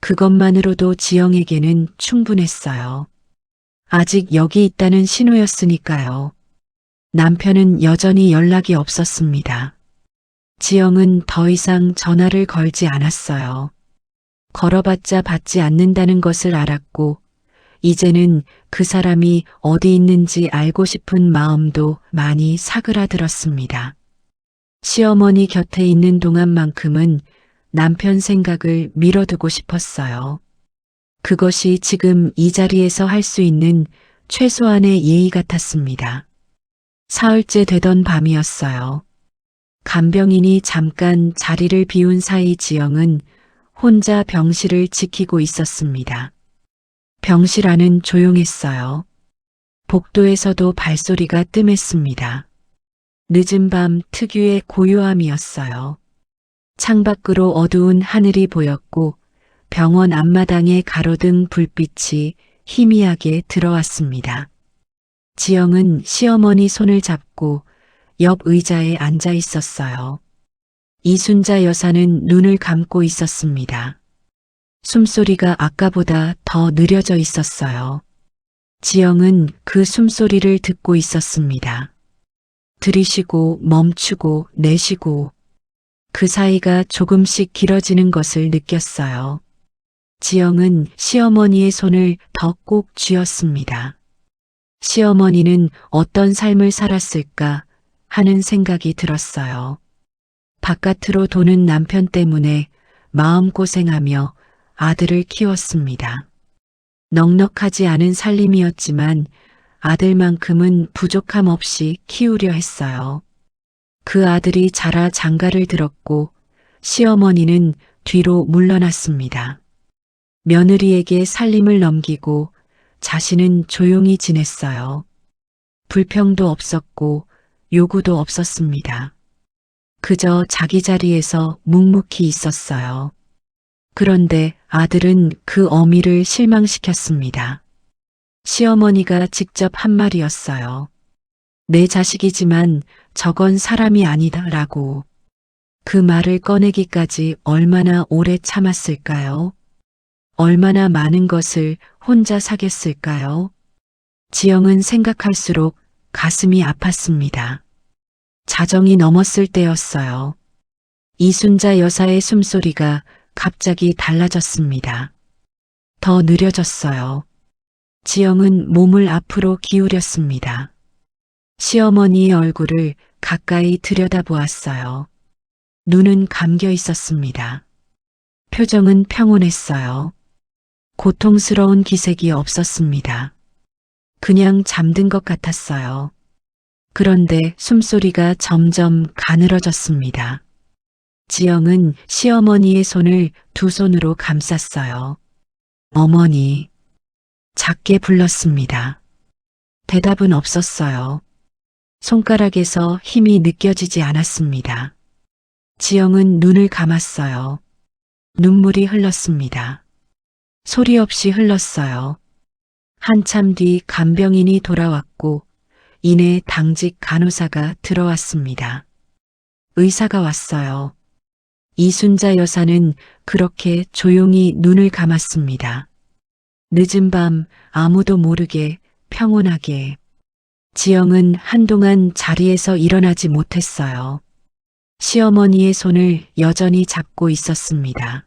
그것만으로도 지영에게는 충분했어요. 아직 여기 있다는 신호였으니까요. 남편은 여전히 연락이 없었습니다. 지영은 더 이상 전화를 걸지 않았어요. 걸어봤자 받지 않는다는 것을 알았고, 이제는 그 사람이 어디 있는지 알고 싶은 마음도 많이 사그라들었습니다. 시어머니 곁에 있는 동안만큼은 남편 생각을 미뤄두고 싶었어요. 그것이 지금 이 자리에서 할 수 있는 최소한의 예의 같았습니다. 사흘째 되던 밤이었어요. 간병인이 잠깐 자리를 비운 사이 지영은 혼자 병실을 지키고 있었습니다. 병실 안은 조용했어요. 복도에서도 발소리가 뜸했습니다. 늦은 밤 특유의 고요함이었어요. 창밖으로 어두운 하늘이 보였고 병원 앞마당에 가로등 불빛이 희미하게 들어왔습니다. 지영은 시어머니 손을 잡고 옆 의자에 앉아 있었어요. 이순자 여사는 눈을 감고 있었습니다. 숨소리가 아까보다 더 느려져 있었어요. 지영은 그 숨소리를 듣고 있었습니다. 들이쉬고 멈추고 내쉬고 그 사이가 조금씩 길어지는 것을 느꼈어요. 지영은 시어머니의 손을 더 꼭 쥐었습니다. 시어머니는 어떤 삶을 살았을까 하는 생각이 들었어요. 바깥으로 도는 남편 때문에 마음고생하며 아들을 키웠습니다. 넉넉하지 않은 살림이었지만 아들만큼은 부족함 없이 키우려 했어요. 그 아들이 자라 장가를 들었고 시어머니는 뒤로 물러났습니다. 며느리에게 살림을 넘기고 자신은 조용히 지냈어요. 불평도 없었고 요구도 없었습니다. 그저 자기 자리에서 묵묵히 있었어요. 그런데 아들은 그 어미를 실망시켰습니다. 시어머니가 직접 한 말이었어요. 내 자식이지만 저건 사람이 아니다라고. 그 말을 꺼내기까지 얼마나 오래 참았을까요? 얼마나 많은 것을 혼자 사겠을까요? 지영은 생각할수록 가슴이 아팠습니다. 자정이 넘었을 때였어요. 이순자 여사의 숨소리가 갑자기 달라졌습니다. 더 느려졌어요. 지영은 몸을 앞으로 기울였습니다. 시어머니의 얼굴을 가까이 들여다보았어요. 눈은 감겨 있었습니다. 표정은 평온했어요. 고통스러운 기색이 없었습니다. 그냥 잠든 것 같았어요. 그런데 숨소리가 점점 가늘어졌습니다. 지영은 시어머니의 손을 두 손으로 감쌌어요. 어머니. 작게 불렀습니다. 대답은 없었어요. 손가락에서 힘이 느껴지지 않았습니다. 지영은 눈을 감았어요. 눈물이 흘렀습니다. 소리 없이 흘렀어요. 한참 뒤 간병인이 돌아왔고 이내 당직 간호사가 들어왔습니다. 의사가 왔어요. 이순자 여사는 그렇게 조용히 눈을 감았습니다. 늦은 밤 아무도 모르게 평온하게. 지영은 한동안 자리에서 일어나지 못했어요. 시어머니의 손을 여전히 잡고 있었습니다.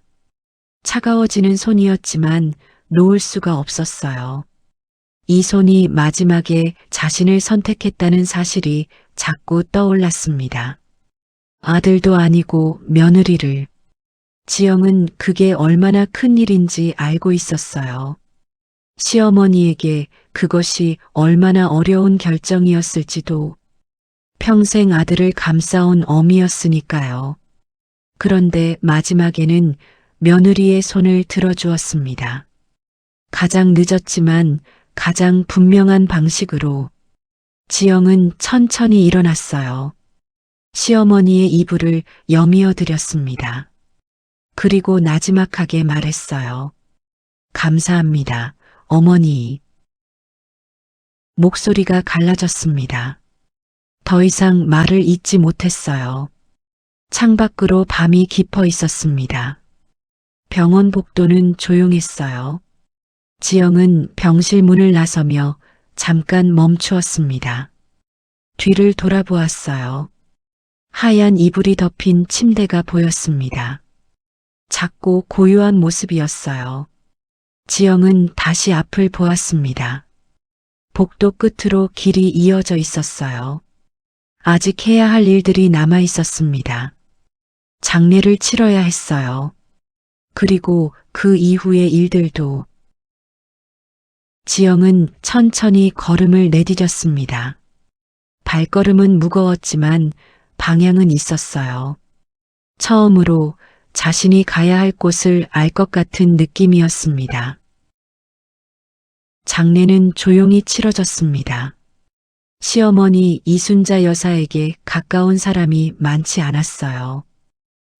차가워지는 손이었지만 놓을 수가 없었어요. 이 손이 마지막에 자신을 선택했다는 사실이 자꾸 떠올랐습니다. 아들도 아니고 며느리를. 지영은 그게 얼마나 큰 일인지 알고 있었어요. 시어머니에게 그것이 얼마나 어려운 결정이었을지도 평생 아들을 감싸온 어미였으니까요. 그런데 마지막에는 며느리의 손을 들어주었습니다. 가장 늦었지만 가장 분명한 방식으로 지영은 천천히 일어났어요. 시어머니의 이불을 여미어 드렸습니다. 그리고 나지막하게 말했어요. 감사합니다, 어머니. 목소리가 갈라졌습니다. 더 이상 말을 잇지 못했어요. 창밖으로 밤이 깊어 있었습니다. 병원 복도는 조용했어요. 지영은 병실 문을 나서며 잠깐 멈추었습니다. 뒤를 돌아보았어요. 하얀 이불이 덮인 침대가 보였습니다. 작고 고요한 모습이었어요. 지영은 다시 앞을 보았습니다. 복도 끝으로 길이 이어져 있었어요. 아직 해야 할 일들이 남아 있었습니다. 장례를 치러야 했어요. 그리고 그 이후의 일들도. 지영은 천천히 걸음을 내디뎠습니다. 발걸음은 무거웠지만 방향은 있었어요. 처음으로 자신이 가야 할 곳을 알 것 같은 느낌이었습니다. 장례는 조용히 치러졌습니다. 시어머니 이순자 여사에게 가까운 사람이 많지 않았어요.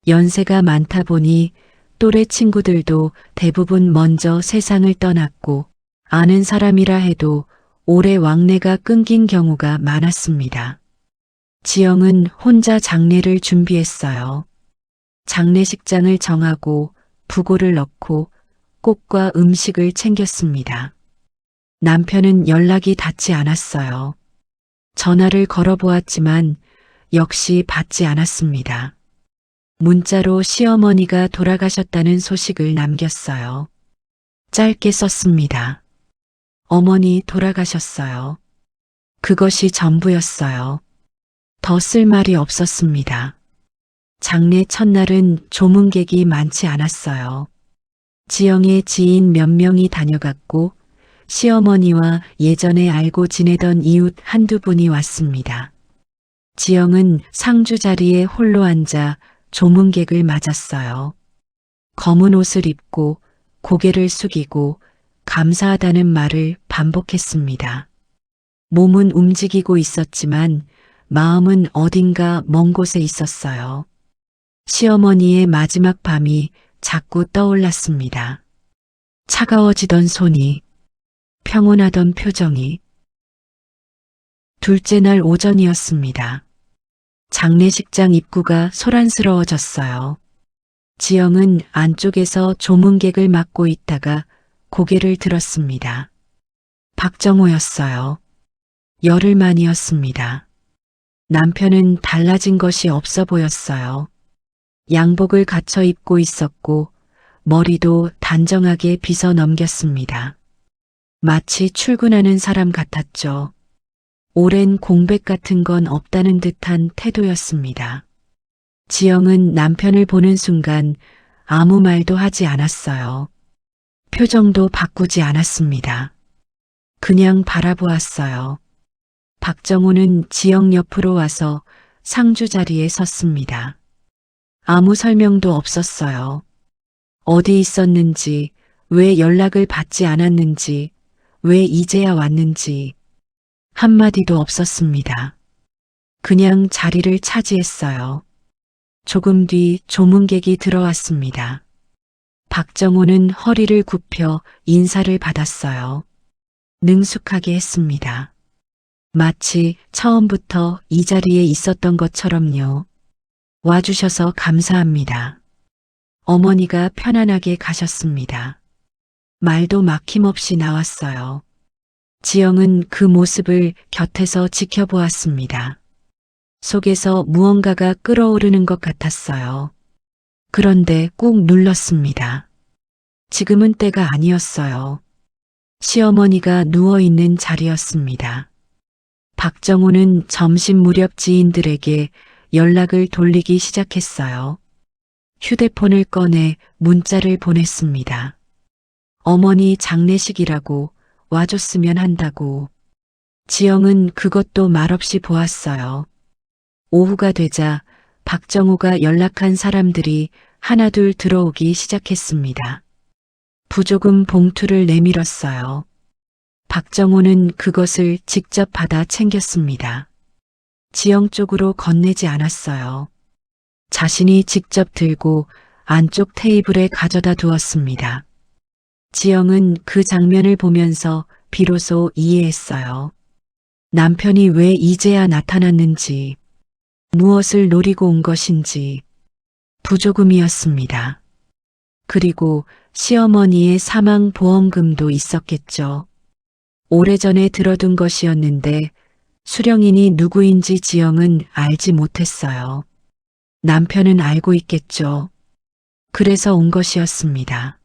연세가 많다 보니 또래 친구들도 대부분 먼저 세상을 떠났고 아는 사람이라 해도 오래 왕래가 끊긴 경우가 많았습니다. 지영은 혼자 장례를 준비했어요. 장례식장을 정하고 부고를 넣고 꽃과 음식을 챙겼습니다. 남편은 연락이 닿지 않았어요. 전화를 걸어보았지만 역시 받지 않았습니다. 문자로 시어머니가 돌아가셨다는 소식을 남겼어요. 짧게 썼습니다. 어머니 돌아가셨어요. 그것이 전부였어요. 더 쓸 말이 없었습니다. 장례 첫날은 조문객이 많지 않았어요. 지영의 지인 몇 명이 다녀갔고 시어머니와 예전에 알고 지내던 이웃 한두 분이 왔습니다. 지영은 상주 자리에 홀로 앉아 조문객을 맞았어요. 검은 옷을 입고 고개를 숙이고 감사하다는 말을 반복했습니다. 몸은 움직이고 있었지만 마음은 어딘가 먼 곳에 있었어요. 시어머니의 마지막 밤이 자꾸 떠올랐습니다. 차가워지던 손이, 평온하던 표정이. 둘째 날 오전이었습니다. 장례식장 입구가 소란스러워졌어요. 지영은 안쪽에서 조문객을 맡고 있다가 고개를 들었습니다. 박정호였어요. 열흘 만이었습니다. 남편은 달라진 것이 없어 보였어요. 양복을 갖춰 입고 있었고 머리도 단정하게 빗어 넘겼습니다. 마치 출근하는 사람 같았죠. 오랜 공백 같은 건 없다는 듯한 태도였습니다. 지영은 남편을 보는 순간 아무 말도 하지 않았어요. 표정도 바꾸지 않았습니다. 그냥 바라보았어요. 박정호는 지영 옆으로 와서 상주 자리에 섰습니다. 아무 설명도 없었어요. 어디 있었는지, 왜 연락을 받지 않았는지, 왜 이제야 왔는지 한마디도 없었습니다. 그냥 자리를 차지했어요. 조금 뒤 조문객이 들어왔습니다. 박정호는 허리를 굽혀 인사를 받았어요. 능숙하게 했습니다. 마치 처음부터 이 자리에 있었던 것처럼요. 와주셔서 감사합니다. 어머니가 편안하게 가셨습니다. 말도 막힘없이 나왔어요. 지영은 그 모습을 곁에서 지켜보았습니다. 속에서 무언가가 끓어오르는 것 같았어요. 그런데 꾹 눌렀습니다. 지금은 때가 아니었어요. 시어머니가 누워있는 자리였습니다. 박정호는 점심 무렵 지인들에게 연락을 돌리기 시작했어요. 휴대폰을 꺼내 문자를 보냈습니다. 어머니 장례식이라고 와줬으면 한다고. 지영은 그것도 말없이 보았어요. 오후가 되자 박정호가 연락한 사람들이 하나둘 들어오기 시작했습니다. 부조금 봉투를 내밀었어요. 박정호는 그것을 직접 받아 챙겼습니다. 지영 쪽으로 건네지 않았어요. 자신이 직접 들고 안쪽 테이블에 가져다 두었습니다. 지영은 그 장면을 보면서 비로소 이해했어요. 남편이 왜 이제야 나타났는지, 무엇을 노리고 온 것인지. 부조금이었습니다. 그리고 시어머니의 사망 보험금도 있었겠죠. 오래전에 들어둔 것이었는데 수령인이 누구인지 지영은 알지 못했어요. 남편은 알고 있겠죠. 그래서 온 것이었습니다.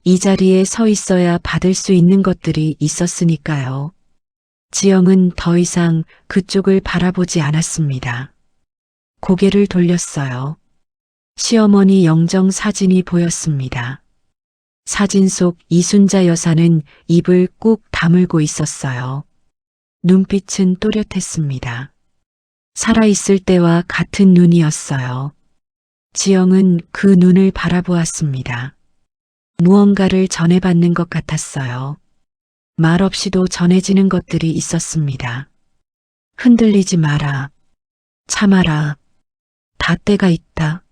이 자리에 서 있어야 받을 수 있는 것들이 있었으니까요. 지영은 더 이상 그쪽을 바라보지 않았습니다. 고개를 돌렸어요. 시어머니 영정 사진이 보였습니다. 사진 속 이순자 여사는 입을 꾹 다물고 있었어요. 눈빛은 또렷했습니다. 살아있을 때와 같은 눈이었어요. 지영은 그 눈을 바라보았습니다. 무언가를 전해받는 것 같았어요. 말없이도 전해지는 것들이 있었습니다. 흔들리지 마라. 참아라. 다 때가 있다.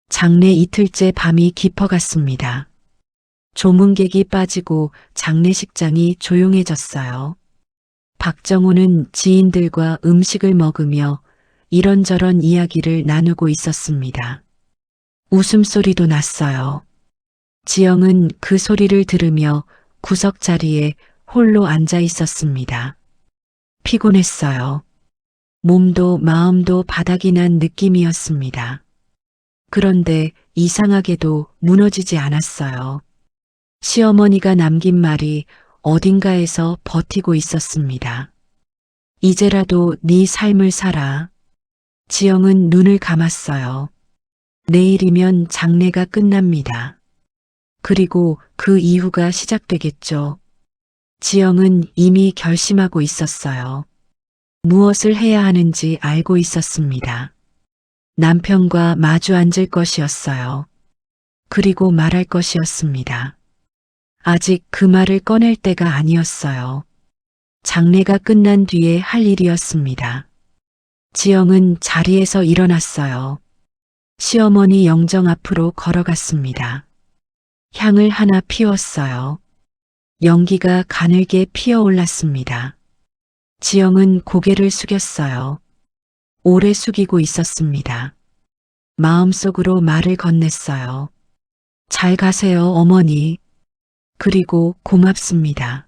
장례 이틀째 밤이 깊어갔습니다. 조문객이 빠지고 장례식장이 조용해졌어요. 박정호는 지인들과 음식을 먹으며 이런저런 이야기를 나누고 있었습니다. 웃음소리도 났어요. 지영은 그 소리를 들으며 구석자리에 홀로 앉아 있었습니다. 피곤했어요. 몸도 마음도 바닥이 난 느낌이었습니다. 그런데 이상하게도 무너지지 않았어요. 시어머니가 남긴 말이 어딘가에서 버티고 있었습니다. 이제라도 네 삶을 살아. 지영은 눈을 감았어요. 내일이면 장례가 끝납니다. 그리고 그 이후가 시작되겠죠. 지영은 이미 결심하고 있었어요. 무엇을 해야 하는지 알고 있었습니다. 남편과 마주 앉을 것이었어요. 그리고 말할 것이었습니다. 아직 그 말을 꺼낼 때가 아니었어요. 장례가 끝난 뒤에 할 일이었습니다. 지영은 자리에서 일어났어요. 시어머니 영정 앞으로 걸어갔습니다. 향을 하나 피웠어요. 연기가 가늘게 피어올랐습니다. 지영은 고개를 숙였어요. 오래 숙이고 있었습니다. 마음속으로 말을 건넸어요. 잘 가세요, 어머니. 그리고 고맙습니다.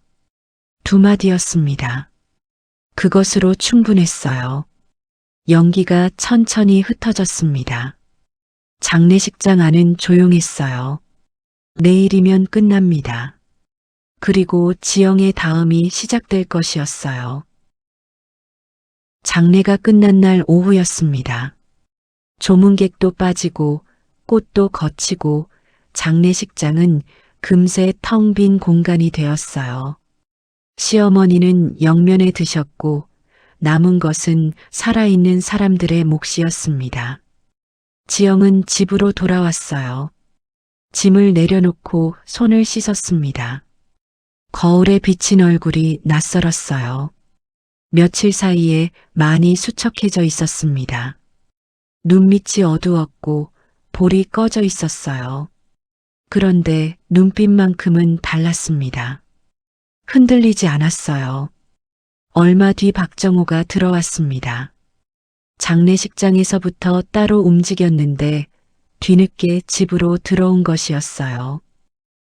두 마디였습니다. 그것으로 충분했어요. 연기가 천천히 흩어졌습니다. 장례식장 안은 조용했어요. 내일이면 끝납니다. 그리고 지영의 다음이 시작될 것이었어요. 장례가 끝난 날 오후였습니다. 조문객도 빠지고 꽃도 거치고 장례식장은 금세 텅 빈 공간이 되었어요. 시어머니는 영면에 드셨고 남은 것은 살아있는 사람들의 몫이었습니다. 지영은 집으로 돌아왔어요. 짐을 내려놓고 손을 씻었습니다. 거울에 비친 얼굴이 낯설었어요. 며칠 사이에 많이 수척해져 있었습니다. 눈밑이 어두웠고 볼이 꺼져 있었어요. 그런데 눈빛만큼은 달랐습니다. 흔들리지 않았어요. 얼마 뒤 박정호가 들어왔습니다. 장례식장에서부터 따로 움직였는데 뒤늦게 집으로 들어온 것이었어요.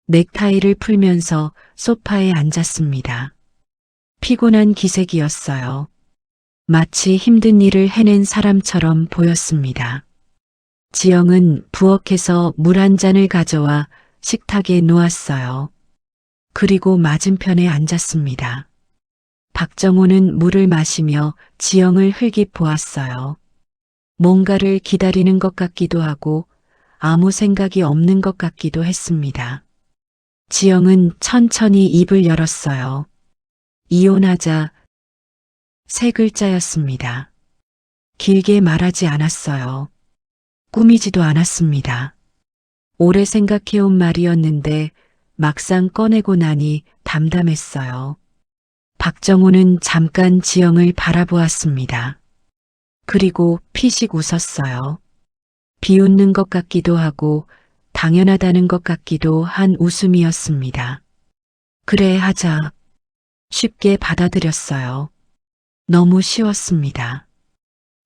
넥타이를 풀면서 소파에 앉았습니다. 피곤한 기색이었어요. 마치 힘든 일을 해낸 사람처럼 보였습니다. 지영은 부엌에서 물 한 잔을 가져와 식탁에 놓았어요. 그리고 맞은편에 앉았습니다. 박정호는 물을 마시며 지영을 흘깃 보았어요. 뭔가를 기다리는 것 같기도 하고 아무 생각이 없는 것 같기도 했습니다. 지영은 천천히 입을 열었어요. 이혼하자 세 글자였습니다. 길게 말하지 않았어요. 꾸미지도 않았습니다. 오래 생각해온 말이었는데 막상 꺼내고 나니 담담했어요. 박정호는 잠깐 지영을 바라보았습니다. 그리고 피식 웃었어요. 비웃는 것 같기도 하고 당연하다는 것 같기도 한 웃음이었습니다. 그래 하자. 쉽게 받아들였어요. 너무 쉬웠습니다.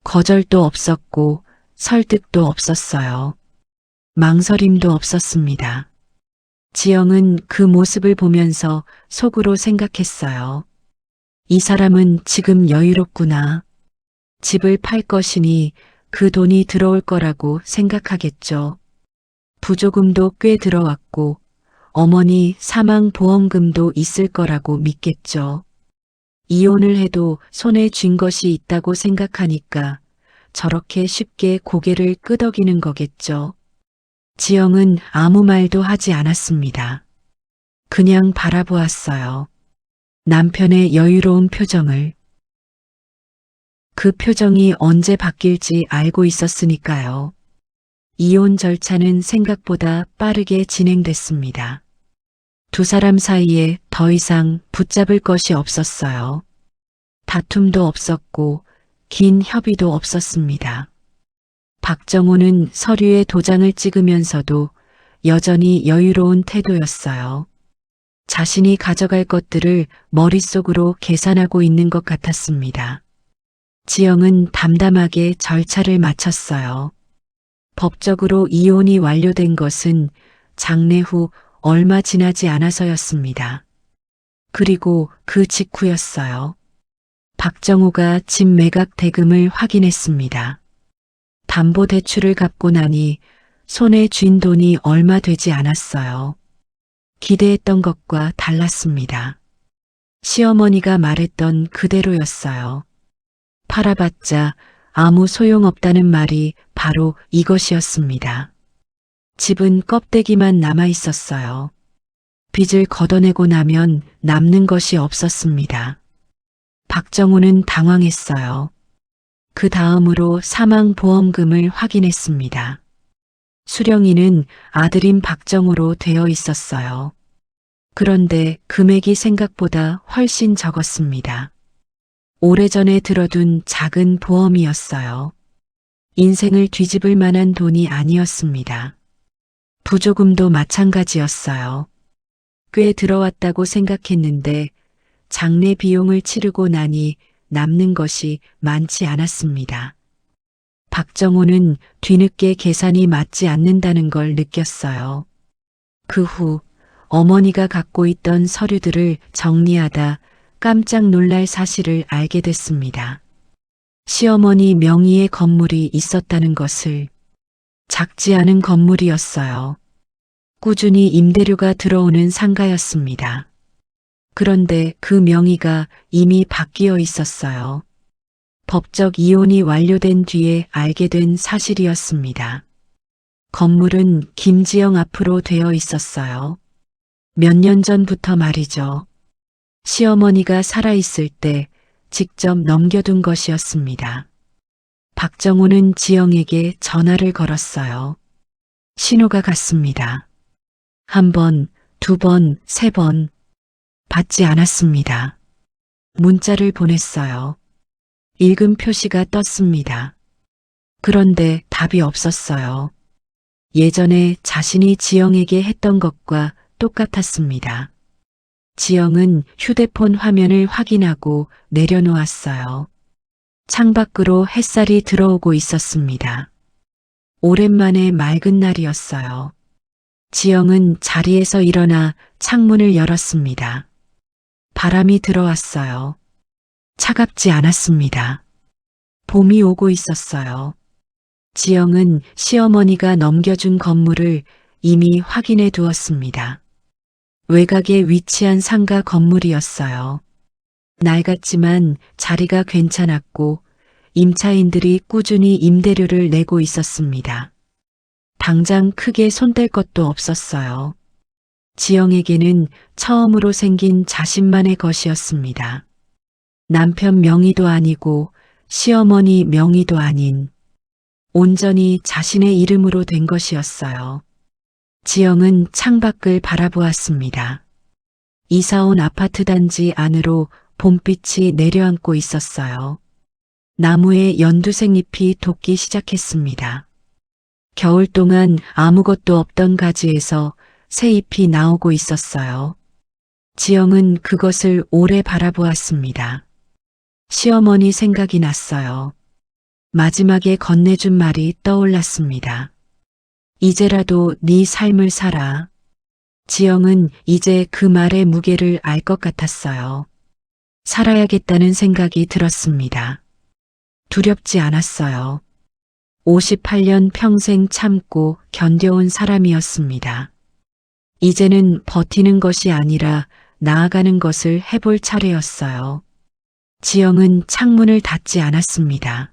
거절도 없었고 설득도 없었어요. 망설임도 없었습니다. 지영은 그 모습을 보면서 속으로 생각했어요. 이 사람은 지금 여유롭구나. 집을 팔 것이니 그 돈이 들어올 거라고 생각하겠죠. 부조금도 꽤 들어왔고 어머니 사망보험금도 있을 거라고 믿겠죠. 이혼을 해도 손에 쥔 것이 있다고 생각하니까 저렇게 쉽게 고개를 끄덕이는 거겠죠. 지영은 아무 말도 하지 않았습니다. 그냥 바라보았어요. 남편의 여유로운 표정을. 그 표정이 언제 바뀔지 알고 있었으니까요. 이혼 절차는 생각보다 빠르게 진행됐습니다. 두 사람 사이에 더 이상 붙잡을 것이 없었어요. 다툼도 없었고 긴 협의도 없었습니다. 박정호는 서류에 도장을 찍으면서도 여전히 여유로운 태도였어요. 자신이 가져갈 것들을 머릿속으로 계산하고 있는 것 같았습니다. 지영은 담담하게 절차를 마쳤어요. 법적으로 이혼이 완료된 것은 장례 후 얼마 지나지 않아서였습니다. 그리고 그 직후였어요. 박정호가 집 매각 대금을 확인했습니다. 담보대출을 갚고 나니 손에 쥔 돈이 얼마 되지 않았어요. 기대했던 것과 달랐습니다. 시어머니가 말했던 그대로였어요. 팔아봤자 아무 소용없다는 말이 바로 이것이었습니다. 집은 껍데기만 남아 있었어요. 빚을 걷어내고 나면 남는 것이 없었습니다. 박정호는 당황했어요. 그 다음으로 사망보험금을 확인했습니다. 수령인은 아들인 박정호로 되어 있었어요. 그런데 금액이 생각보다 훨씬 적었습니다. 오래전에 들어둔 작은 보험이었어요. 인생을 뒤집을 만한 돈이 아니었습니다. 부조금도 마찬가지였어요. 꽤 들어왔다고 생각했는데 장례 비용을 치르고 나니 남는 것이 많지 않았습니다. 박정호는 뒤늦게 계산이 맞지 않는다는 걸 느꼈어요. 그 후 어머니가 갖고 있던 서류들을 정리하다 깜짝 놀랄 사실을 알게 됐습니다. 시어머니 명의의 건물이 있었다는 것을. 작지 않은 건물이었어요. 꾸준히 임대료가 들어오는 상가였습니다. 그런데 그 명의가 이미 바뀌어 있었어요. 법적 이혼이 완료된 뒤에 알게 된 사실이었습니다. 건물은 김지영 앞으로 되어 있었어요. 몇 년 전부터 말이죠. 시어머니가 살아있을 때 직접 넘겨둔 것이었습니다. 박정호는 지영에게 전화를 걸었어요. 신호가 갔습니다. 한 번, 두 번, 세 번. 받지 않았습니다. 문자를 보냈어요. 읽음 표시가 떴습니다. 그런데 답이 없었어요. 예전에 자신이 지영에게 했던 것과 똑같았습니다. 지영은 휴대폰 화면을 확인하고 내려놓았어요. 창밖으로 햇살이 들어오고 있었습니다. 오랜만에 맑은 날이었어요. 지영은 자리에서 일어나 창문을 열었습니다. 바람이 들어왔어요. 차갑지 않았습니다. 봄이 오고 있었어요. 지영은 시어머니가 넘겨준 건물을 이미 확인해 두었습니다. 외곽에 위치한 상가 건물이었어요. 낡았지만 자리가 괜찮았고 임차인들이 꾸준히 임대료를 내고 있었습니다. 당장 크게 손댈 것도 없었어요. 지영에게는 처음으로 생긴 자신만의 것이었습니다. 남편 명의도 아니고 시어머니 명의도 아닌 온전히 자신의 이름으로 된 것이었어요. 지영은 창밖을 바라보았습니다. 이사온 아파트 단지 안으로 봄빛이 내려앉고 있었어요. 나무에 연두색 잎이 돋기 시작했습니다. 겨울 동안 아무것도 없던 가지에서 새 잎이 나오고 있었어요. 지영은 그것을 오래 바라보았습니다. 시어머니 생각이 났어요. 마지막에 건네준 말이 떠올랐습니다. 이제라도 네 삶을 살아. 지영은 이제 그 말의 무게를 알 것 같았어요. 살아야겠다는 생각이 들었습니다. 두렵지 않았어요. 58년 평생 참고 견뎌온 사람이었습니다. 이제는 버티는 것이 아니라 나아가는 것을 해볼 차례였어요. 지영은 창문을 닫지 않았습니다.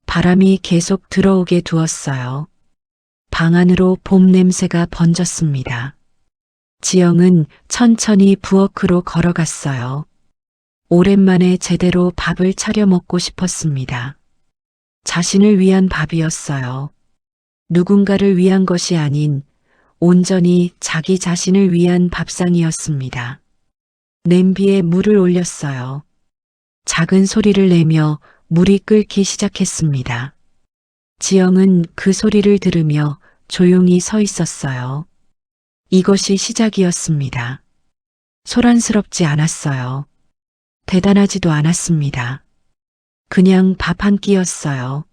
바람이 계속 들어오게 두었어요. 방 안으로 봄 냄새가 번졌습니다. 지영은 천천히 부엌으로 걸어갔어요. 오랜만에 제대로 밥을 차려 먹고 싶었습니다. 자신을 위한 밥이었어요. 누군가를 위한 것이 아닌 온전히 자기 자신을 위한 밥상이었습니다. 냄비에 물을 올렸어요. 작은 소리를 내며 물이 끓기 시작했습니다. 지영은 그 소리를 들으며 조용히 서 있었어요. 이것이 시작이었습니다. 소란스럽지 않았어요. 대단하지도 않았습니다. 그냥 밥 한 끼였어요.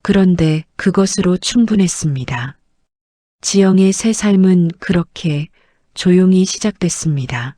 그런데 그것으로 충분했습니다. 지영의 새 삶은 그렇게 조용히 시작됐습니다.